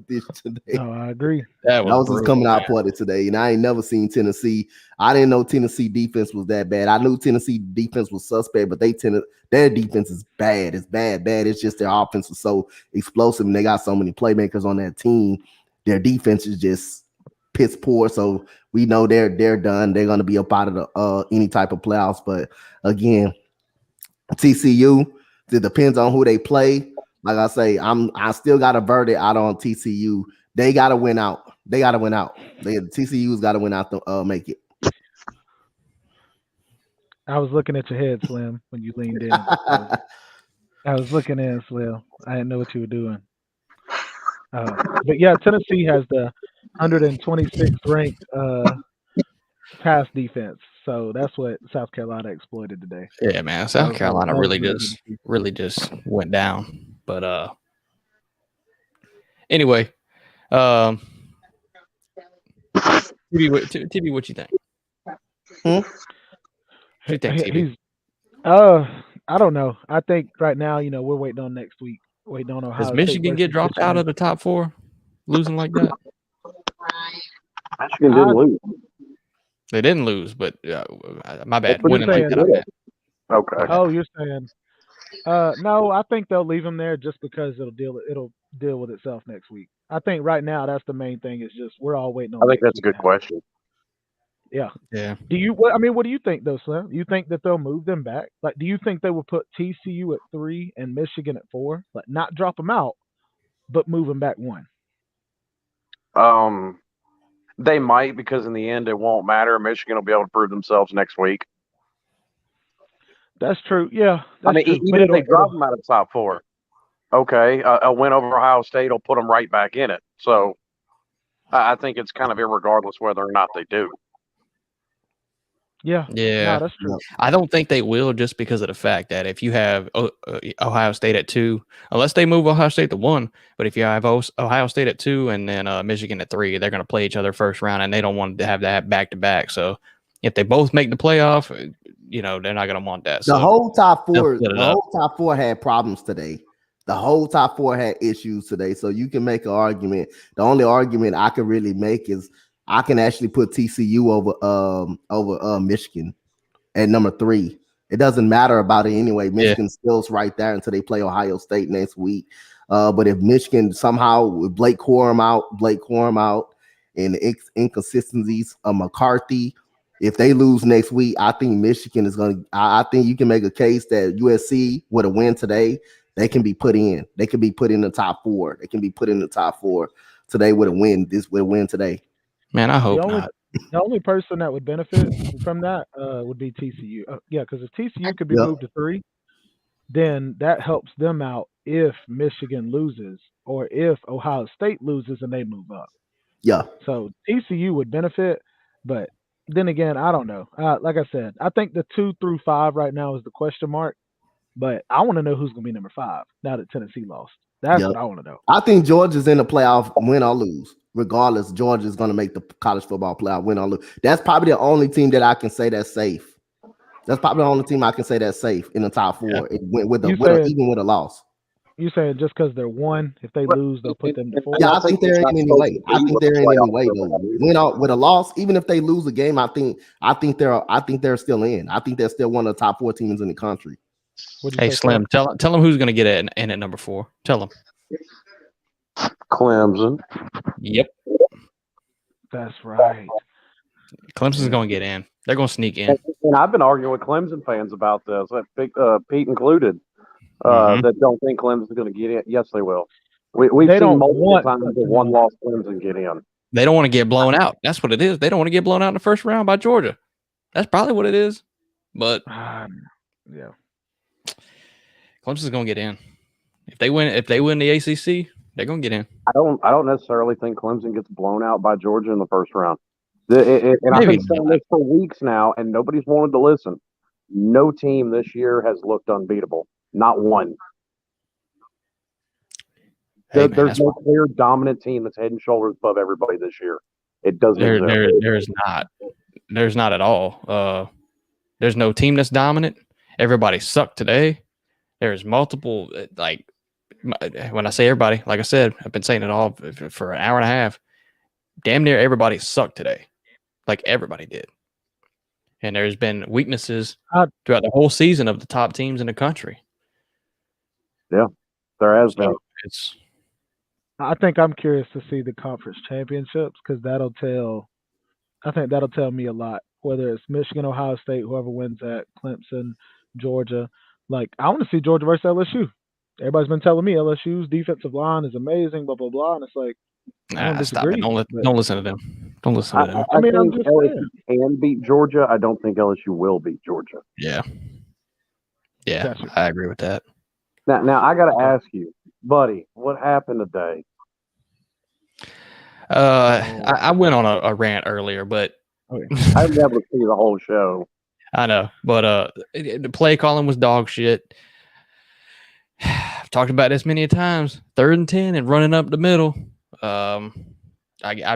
today. No, I agree. That was his coming out party today. And I ain't never seen Tennessee. I didn't know Tennessee defense was that bad. I knew Tennessee defense was suspect, but their defense is bad. It's bad. It's just their offense is so explosive and they got so many playmakers on that team. Their defense is just piss poor. So we know they're done. They're going to be up out of the any type of playoffs. But again, TCU, it depends on who they play. Like I say, I still got a verdict out on TCU. They got to win out. TCU's got to win out to make it. I was looking at your head, Slim, when you leaned in. I was looking in, Slim. I didn't know what you were doing. But yeah, Tennessee has the 126th ranked pass defense. So that's what South Carolina exploited today. Yeah, man. South Carolina really just went down. But anyway, TV, what you think? What you think, TV? I don't know. I think right now, we're waiting on next week. Waiting on Ohio Does Michigan get dropped out of the top 4, losing like that? Michigan didn't lose. They didn't lose, but my bad. Winning like that. Okay. Oh, you're saying? No, I think they'll leave him there just because it'll deal with itself next week. I think right now that's the main thing. Is just we're all waiting on. I think that's a good question. Yeah. Yeah. What do you think though, Slim? You think that they'll move them back? Like, do you think they will put TCU at 3 and Michigan at 4? Like, not drop them out, but move them back 1. They might, because in the end it won't matter. Michigan will be able to prove themselves next week. That's true. Yeah. Even if they drop them out of the top 4, okay, a win over Ohio State will put them right back in it. So I think it's kind of irregardless whether or not they do. Yeah. No, that's true. I don't think they will, just because of the fact that if you have Ohio State at 2, unless they move Ohio State to 1, but if you have Ohio State at 2 and then Michigan at 3, they're going to play each other first round, and they don't want to have that back to back. So if they both make the playoff, they're not going to want that. The whole top 4 had problems today. The whole top 4 had issues today. So you can make an argument. The only argument I can really make is I can actually put TCU over Michigan at number 3. It doesn't matter about it anyway. Michigan still's right there until they play Ohio State next week. But if Michigan somehow with Blake Corum out, and the inconsistencies of McCarthy, If they lose next week, I think Michigan is going to. I think you can make a case that USC with a win today, they can be put in. They can be put in the top 4. They can be put in the top 4 today with a win. This with a win today. Man, I hope not. The only person that would benefit from that would be TCU. Yeah, because if TCU could be moved to 3, then that helps them out if Michigan loses or if Ohio State loses and they move up. Yeah. So TCU would benefit, but then again, I don't know. Like I said, I think the 2 through 5 right now is the question mark, but I want to know who's going to be number 5 now that Tennessee lost. That's what I want to know. I think Georgia's in the playoff, win or lose. Regardless, Georgia's going to make the college football playoff, win or lose. That's probably the only team that I can say that's safe. That's probably the only team I can say that's safe in the top 4. It went with even with a loss. You saying just because they're 1, if they lose, they'll put them to 4? Yeah, I think they're in any way. I think they're in any way though. Win out with a loss, even if they lose a game, I think they're still in. I think they're still one of the top 4 teams in the country. Hey, Slim, tell them who's going to get in at number 4. Tell them. Clemson. Yep. That's right. Clemson's going to get in. They're going to sneak in. And I've been arguing with Clemson fans about this, Pete included, that don't think Clemson's going to get in. Yes, they will. We've seen multiple times that one-loss Clemson get in. They don't want to get blown out. That's what it is. They don't want to get blown out in the first round by Georgia. That's probably what it is. But yeah, Clemson's going to get in. If they win the ACC, they're going to get in. I don't necessarily think Clemson gets blown out by Georgia in the first round. And I've been saying this for weeks now, and nobody's wanted to listen. No team this year has looked unbeatable. Not one. There's no clear dominant team that's head and shoulders above everybody this year. It doesn't exist. There's not. There's not at all. There's no team that's dominant. Everybody sucked today. There's multiple, like, when I say everybody, like I said, I've been saying it all for an hour and a half. Damn near everybody sucked today. Like, everybody did. And there's been weaknesses throughout the whole season of the top teams in the country. Yeah, there has been. I think I'm curious to see the conference championships because that'll tell me a lot. Whether it's Michigan, Ohio State, whoever wins that, Clemson, Georgia. Like, I want to see Georgia versus LSU. Everybody's been telling me LSU's defensive line is amazing, blah, blah, blah. And it's like, stop it. Don't listen to them. Don't listen to them. I mean, I'm just LSU can beat Georgia. I don't think LSU will beat Georgia. Yeah. Yeah, I agree with that. Now I got to ask you, buddy, what happened today? I went on a rant earlier, but I didn't be able to see the whole show. I know, but the play calling was dog shit. I've talked about this many times. 3rd and 10 and running up the middle. I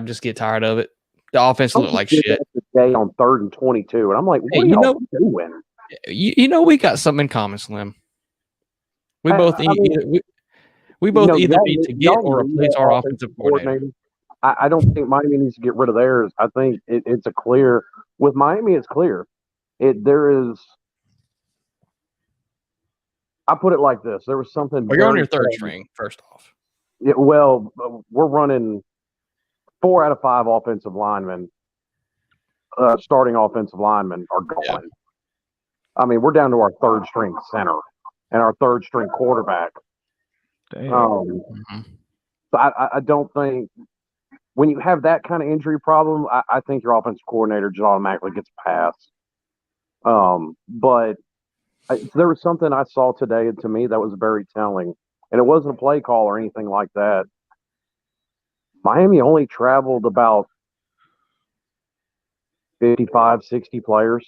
just get tired of it. The offense looked like shit. Today on 3rd and 22, and I'm like, what are y'all doing? You know, we got something in common, Slim. We both either need to get or replace our offensive coordinator. I don't think Miami needs to get rid of theirs. I think it's a clear with Miami. It's clear. There is. I put it like this: there was something. Well, you're on your 3rd string. First off, yeah, well, we're running 4 out of 5 offensive linemen. Starting offensive linemen are gone. Yeah. I mean, we're down to our 3rd string center and our 3rd string quarterback. So I don't think when you have that kind of injury problem, I think your offensive coordinator just automatically gets passed. But there was something I saw today to me that was very telling, and it wasn't a play call or anything like that. Miami only traveled about 55, 60 players.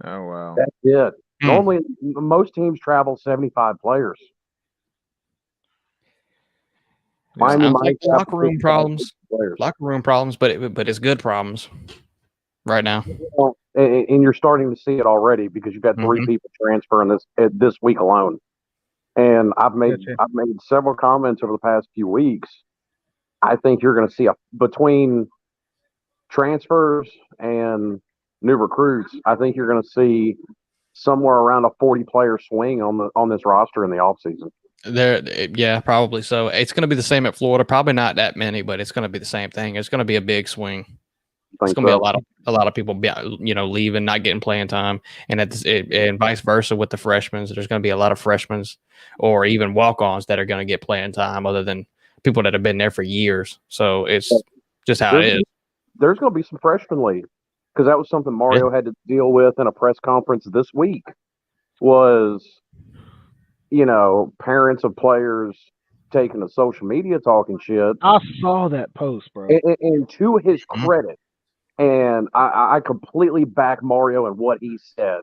Oh, wow. That's it. Normally, most teams travel 75 players. Miami might have locker room problems, but it's good problems right now. Well, and you're starting to see it already because you've got 3 people transferring this week alone. And I've made several comments over the past few weeks. I think you're going to see between transfers and new recruits, I think you're going to see somewhere around a 40-player swing on this roster in the offseason. Yeah, probably so. It's going to be the same at Florida. Probably not that many, but it's going to be the same thing. It's going to be a big swing. It's going to be a lot of people, leaving, not getting playing time, and and vice versa with the freshmen. There's going to be a lot of freshmen or even walk-ons that are going to get playing time, other than people that have been there for years. So it's just how it is. There's going to be some freshmen leave, because that was something Mario had to deal with in a press conference this week. Was parents of players taking to social media talking shit. I saw that post, bro. And to his credit, and I completely back Mario and what he said.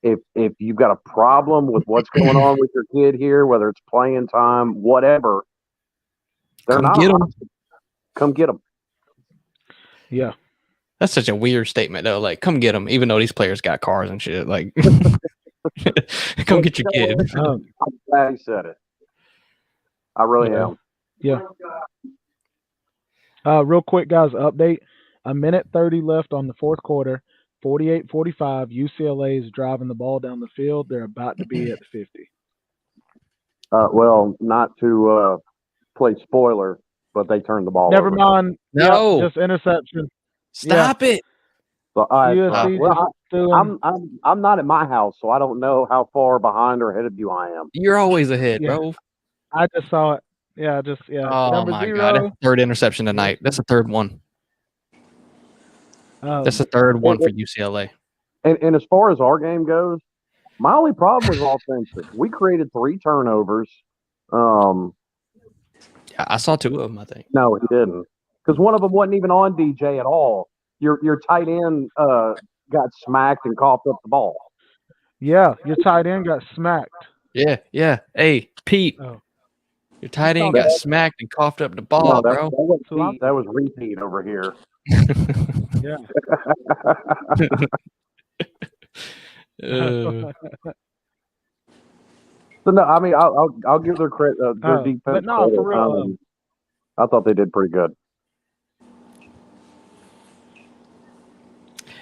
If you've got a problem with what's going on with your kid here, whether it's playing time, whatever, they're not a hostage. Come get them. Yeah. That's such a weird statement, though. Like, come get them, even though these players got cars and shit. Like, come get your kid. I'm glad he said it. I really am. Yeah. Real quick, guys, update. 1:30 left on the fourth quarter. 48-45. UCLA is driving the ball down the field. They're about to be at the 50. Well, not to play spoiler, but they turned the ball Never over. mind. No. Just interception. Stop it. So I'm not at my house, so I don't know how far behind or ahead of you I am. You're always ahead, bro. I just saw it. Yeah, Oh, number my 0. God. That's the third interception tonight. That's the third one. That's the third one for UCLA. And as far as our game goes, my only problem was offensive. We created 3 turnovers. Yeah, I saw 2 of them, I think. No, he didn't. Because one of them wasn't even on DJ at all. Your tight end got smacked and coughed up the ball. Yeah, your tight end got smacked. Yeah. Hey, Pete. Oh. Your tight end got smacked and coughed up the ball, bro. That was repeat over here. Yeah. So no, I mean I'll give their credit, their defense. But no, for real. I thought they did pretty good.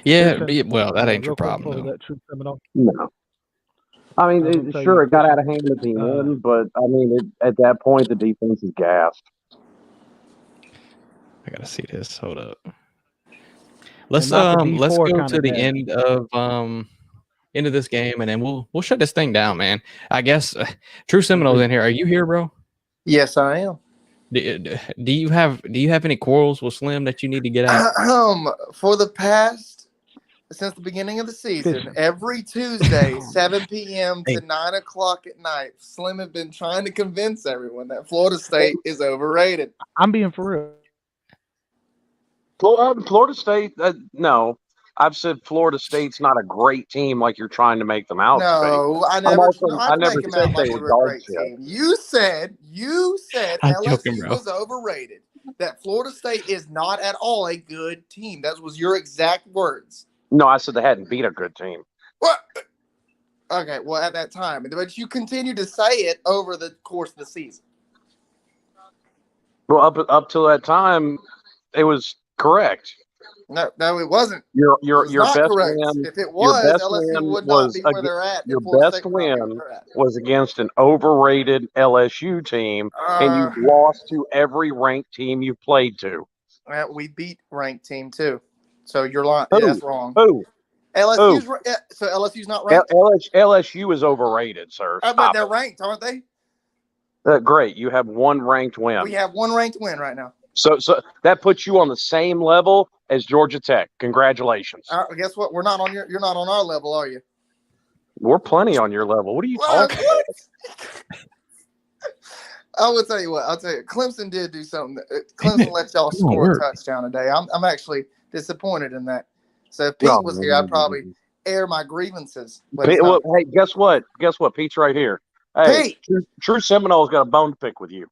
Yeah, well, that ain't your problem, though. No. I mean, sure, it got out of hand at the end, but I mean, at that point, the defense is gassed. I gotta see this. Hold up. Let's go to the end of this game, and then we'll shut this thing down, man. I guess True Seminoles in here. Are you here, bro? Yes, I am. Do you have any quarrels with Slim that you need to get out? For the past, since the beginning of the season, every Tuesday, 7 p.m. to 9 o'clock at night, Slim has been trying to convince everyone that Florida State is overrated. I'm being for real. Florida State, no. I've said Florida State's not a great team like you're trying to make them out. No, I never said they were a great team. You said LSU was overrated. That Florida State is not at all a good team. That was your exact words. No, I said they hadn't beat a good team. What? Okay, well, at that time. But you continue to say it over the course of the season. Well, up till that time, it was correct. No, it wasn't. Your not best correct. win. If it was, LSU would not be where they're at. Your best win was against an overrated LSU team, and you lost to every ranked team you played to. We beat ranked team too. So you're lying. Yeah, that's wrong. Who? LSU's so LSU's not ranked. LSU is overrated, sir. But they're ranked, aren't they? Great. You have one ranked win. We have one ranked win right now. So that puts you on the same level as Georgia Tech. Congratulations. Guess what? We're not on you're not on our level, are you? We're plenty on your level. What are you talking about? I will tell you what. I'll tell you. Clemson did do something. Clemson let y'all score a touchdown today. I'm actually disappointed in that. So if Pete was here, I'd probably air my grievances. Hey, guess what? Pete's right here. Hey, Pete. True Seminole's got a bone to pick with you.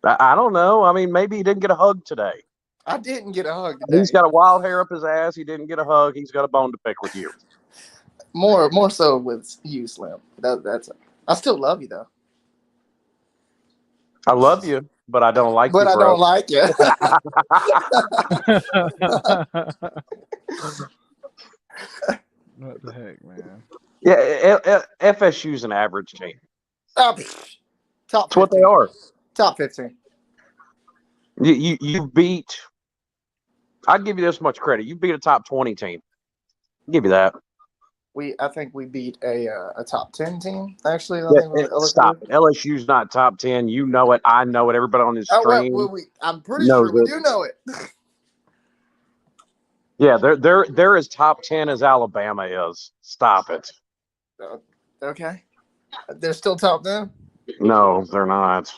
I don't know. I mean, maybe he didn't get a hug today. I didn't get a hug today. He's got a wild hair up his ass. He didn't get a hug. He's got a bone to pick with you. More so with you, Slim. I still love you, though. I love you, but I don't like you, But I don't like you. What the heck, man? Yeah, FSU's an average team. Top 15. That's what they are. Top 15. You beat I'd give you this much credit. You beat a top 20 team. I'll give you that. I think we beat a top 10 team. Actually, I Yeah, think LSU. stop. LSU's not top 10. You know it. I know it. Everybody on this stream. I'm pretty sure we do know it. Yeah, they're as top 10 as Alabama is. Stop it. Okay. They're still top 10? No, they're not.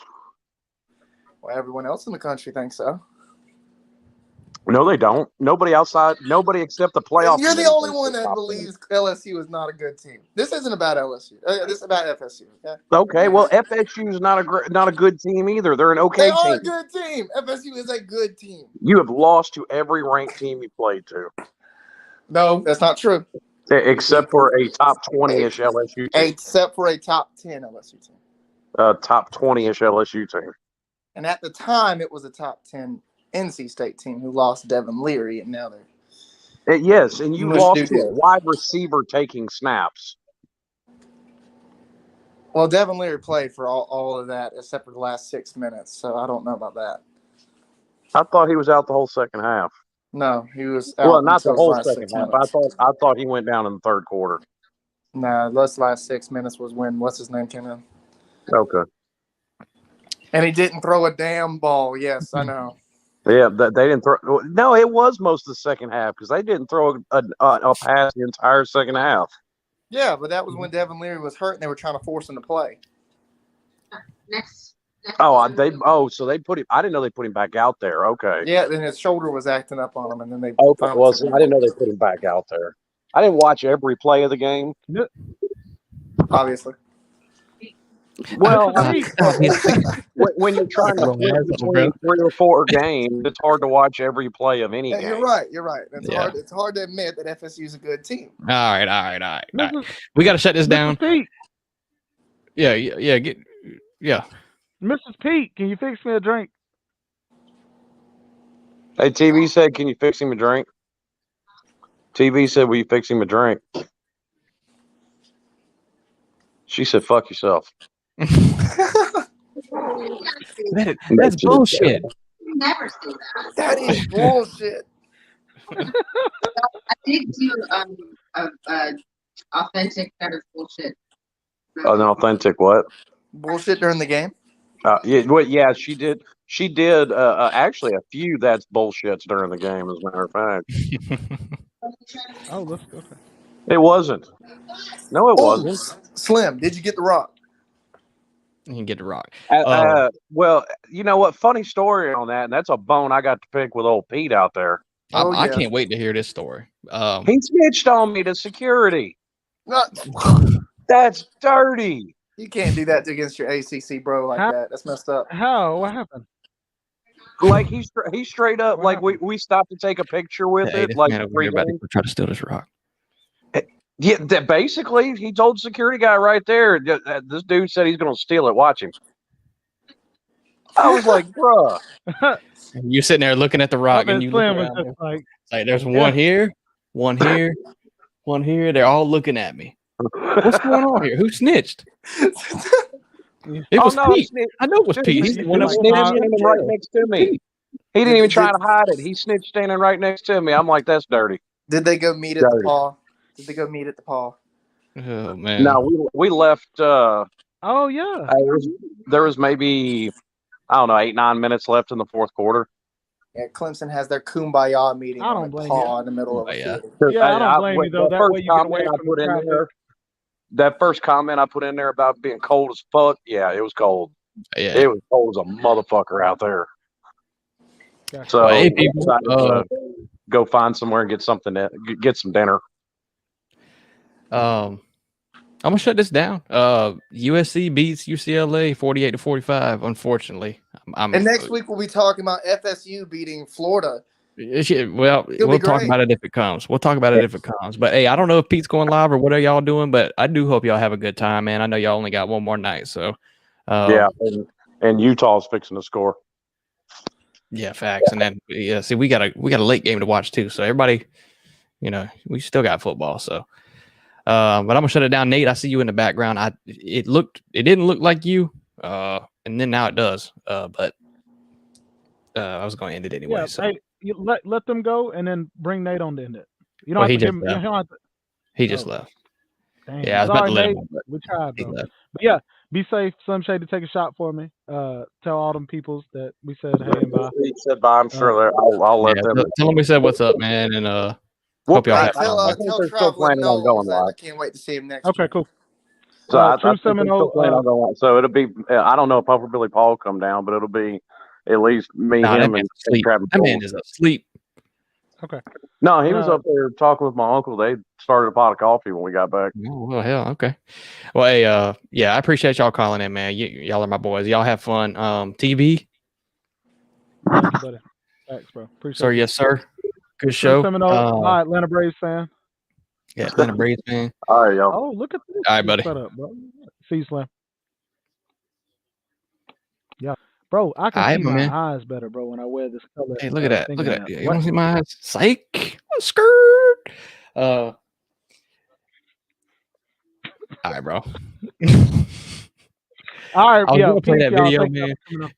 Well, everyone else in the country thinks so. No, they don't. Nobody except the playoff. You're the only one that believes LSU is not a good team. This isn't about LSU. This is about FSU. Okay, well, FSU is not a good team either. They're an okay team. They are a good team. FSU is a good team. You have lost to every ranked team you played to. No, that's not true. Except for a top 20-ish LSU team. Except for a top 10 LSU team. Top 20-ish LSU team. And at the time, it was a top 10 NC State team who lost Devin Leary, and now they're yes, and you lost to a wide receiver taking snaps. Well, Devin Leary played for all of that except for the last 6 minutes, so I don't know about that. I thought he was out the whole second half. No, he was out. Well, not the whole second half. I thought he went down in the third quarter. No, those last 6 minutes was when what's his name came in. Okay. And he didn't throw a damn ball. Yes, I know. Yeah, they didn't throw. No, it was most of the second half because they didn't throw a pass the entire second half. Yeah, but that was when Devin Leary was hurt and they were trying to force him to play. Next. So they put him. I didn't know they put him back out there. Okay. Yeah, then his shoulder was acting up on him, and then they. Okay. Well, I didn't know they put him back out there. I didn't watch every play of the game. Obviously. Well, when you're trying to flip between 3 or 4 games, it's hard to watch every play of any game. You're right. Hard. It's hard to admit that FSU is a good team. All right. We got to shut this down. Pete. Yeah. Mrs. Pete, can you fix me a drink? Hey, TV said, can you fix him a drink? TV said, will you fix him a drink? She said, fuck yourself. That's bullshit. Never say that. That is bullshit. I did do authentic. That is bullshit. An authentic what? Bullshit during the game. Yeah, she did. She did actually a few that's bullshits during the game, as a matter of fact. Oh, let's go. It wasn't. No, it wasn't. Slim, did you get the rock? You can get the rock. Well, you know what? Funny story on that, and that's a bone I got to pick with old Pete out there. I can't wait to hear this story. He snitched on me to security. That's dirty. You can't do that against your ACC bro like that. That's messed up. How? What happened? Like he straight up, like we stopped to take a picture with it. Like about to try to steal this rock. Yeah, basically, he told the security guy right there. This dude said he's going to steal it. Watch him. I was like, bruh. You're sitting there looking at the rock, and you look around, like there's one here, one here, one here. They're all looking at me. What's going on here? Who snitched? It was Pete. I know it was Pete. He's the one that was standing right next to me. He didn't even try to hide it. He snitched standing right next to me. I'm like, that's dirty. Did they go meet at the paw? Did they go meet at the paw? Oh man! No, we left. Oh yeah. There was maybe 8-9 minutes left in the fourth quarter. Yeah, Clemson has their kumbaya meeting on the paw in the middle of the field. Yeah, I don't blame you though. That way you get away from the traffic. That first comment I put in there about being cold as fuck. Yeah, it was cold. Yeah, it was cold as a motherfucker out there. Gotcha. So I decided to go find somewhere and get some dinner. I'm gonna shut this down. USC beats UCLA 48-45. Unfortunately, and next week we'll be talking about FSU beating Florida. Well, we'll talk about it if it comes. But hey, I don't know if Pete's going live or what are y'all doing, but I do hope y'all have a good time, man. I know y'all only got one more night, so yeah. And Utah's fixing to score. Yeah, facts. And then see, we got a late game to watch too. So everybody, we still got football. So. But I'm gonna shut it down, Nate. I see you in the background. It didn't look like you, and then now it does. But I was going to end it anyway. Yeah, so you let them go and then bring Nate on to end it. You don't Well, have he to give just him. You left. don't have to. He just Oh, left. damn. Yeah, I was about Sorry, to let him Nate. on, but We tried, he bro. left. But yeah, be safe. Some shade to take a shot for me. Tell all them peoples that we said hey and bye. He said bye. I'm sure I'll let Yeah, them. tell him we said what's up, man, and Well, hope y'all I, have I, fun. I Man. think Tell they're still Traveling planning on Knowles going that I live. can't wait to see him next Okay, year. cool. So I True think they're still Seminole. planning on going live. So it'll be. I don't know if Puffer Billy Paul will come down, but it'll be at least me, Nah, that him, man's and asleep. Travis. That man is asleep. Okay. No, he And, was up there talking with my uncle. They started a pot of coffee when we got back. Oh, well, hell, okay. Well, hey, yeah, I appreciate y'all calling in, man. Y'all are my boys. Y'all have fun. TV. Thank you, buddy. Thanks, bro. Appreciate Sir, you. yes, sir. Good True show. Seminole. Bye, Atlanta Braves fan. Yeah, Atlanta Braves fan. All right, y'all. Oh, look at this. All right, buddy. Setup, bro. See you, Slim. Yeah, bro. I can All right, see my my man. eyes better, bro, when I wear this color. Hey, look at that. Look at that. You What? want to see my eyes? Psych. Skirt. All right, bro. All right, I was yeah. gonna play Peace, that y'all. video, Thank y'all man. for coming up.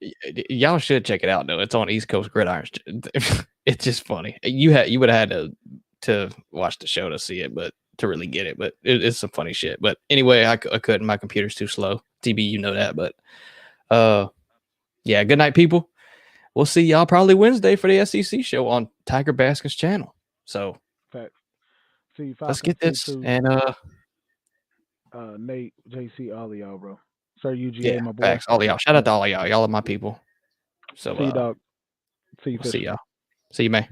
Y'all should check it out, though. It's on East Coast Gridiron. It's just funny. You would have had to watch the show to see it, but to really get it. But it's some funny shit. But anyway, I couldn't. My computer's too slow. TB, you know that. But yeah. Good night, people. We'll see y'all probably Wednesday for the SEC show on Tiger Baskin's channel. So Facts. See you, let's Falcons. get this. See you, And Nate, JC, all of y'all, bro. Sir UGA, yeah, my boy. facts. All of y'all. Shout out to all of y'all. Y'all are my people. So see you, dog. See you, we'll see y'all. See you, man.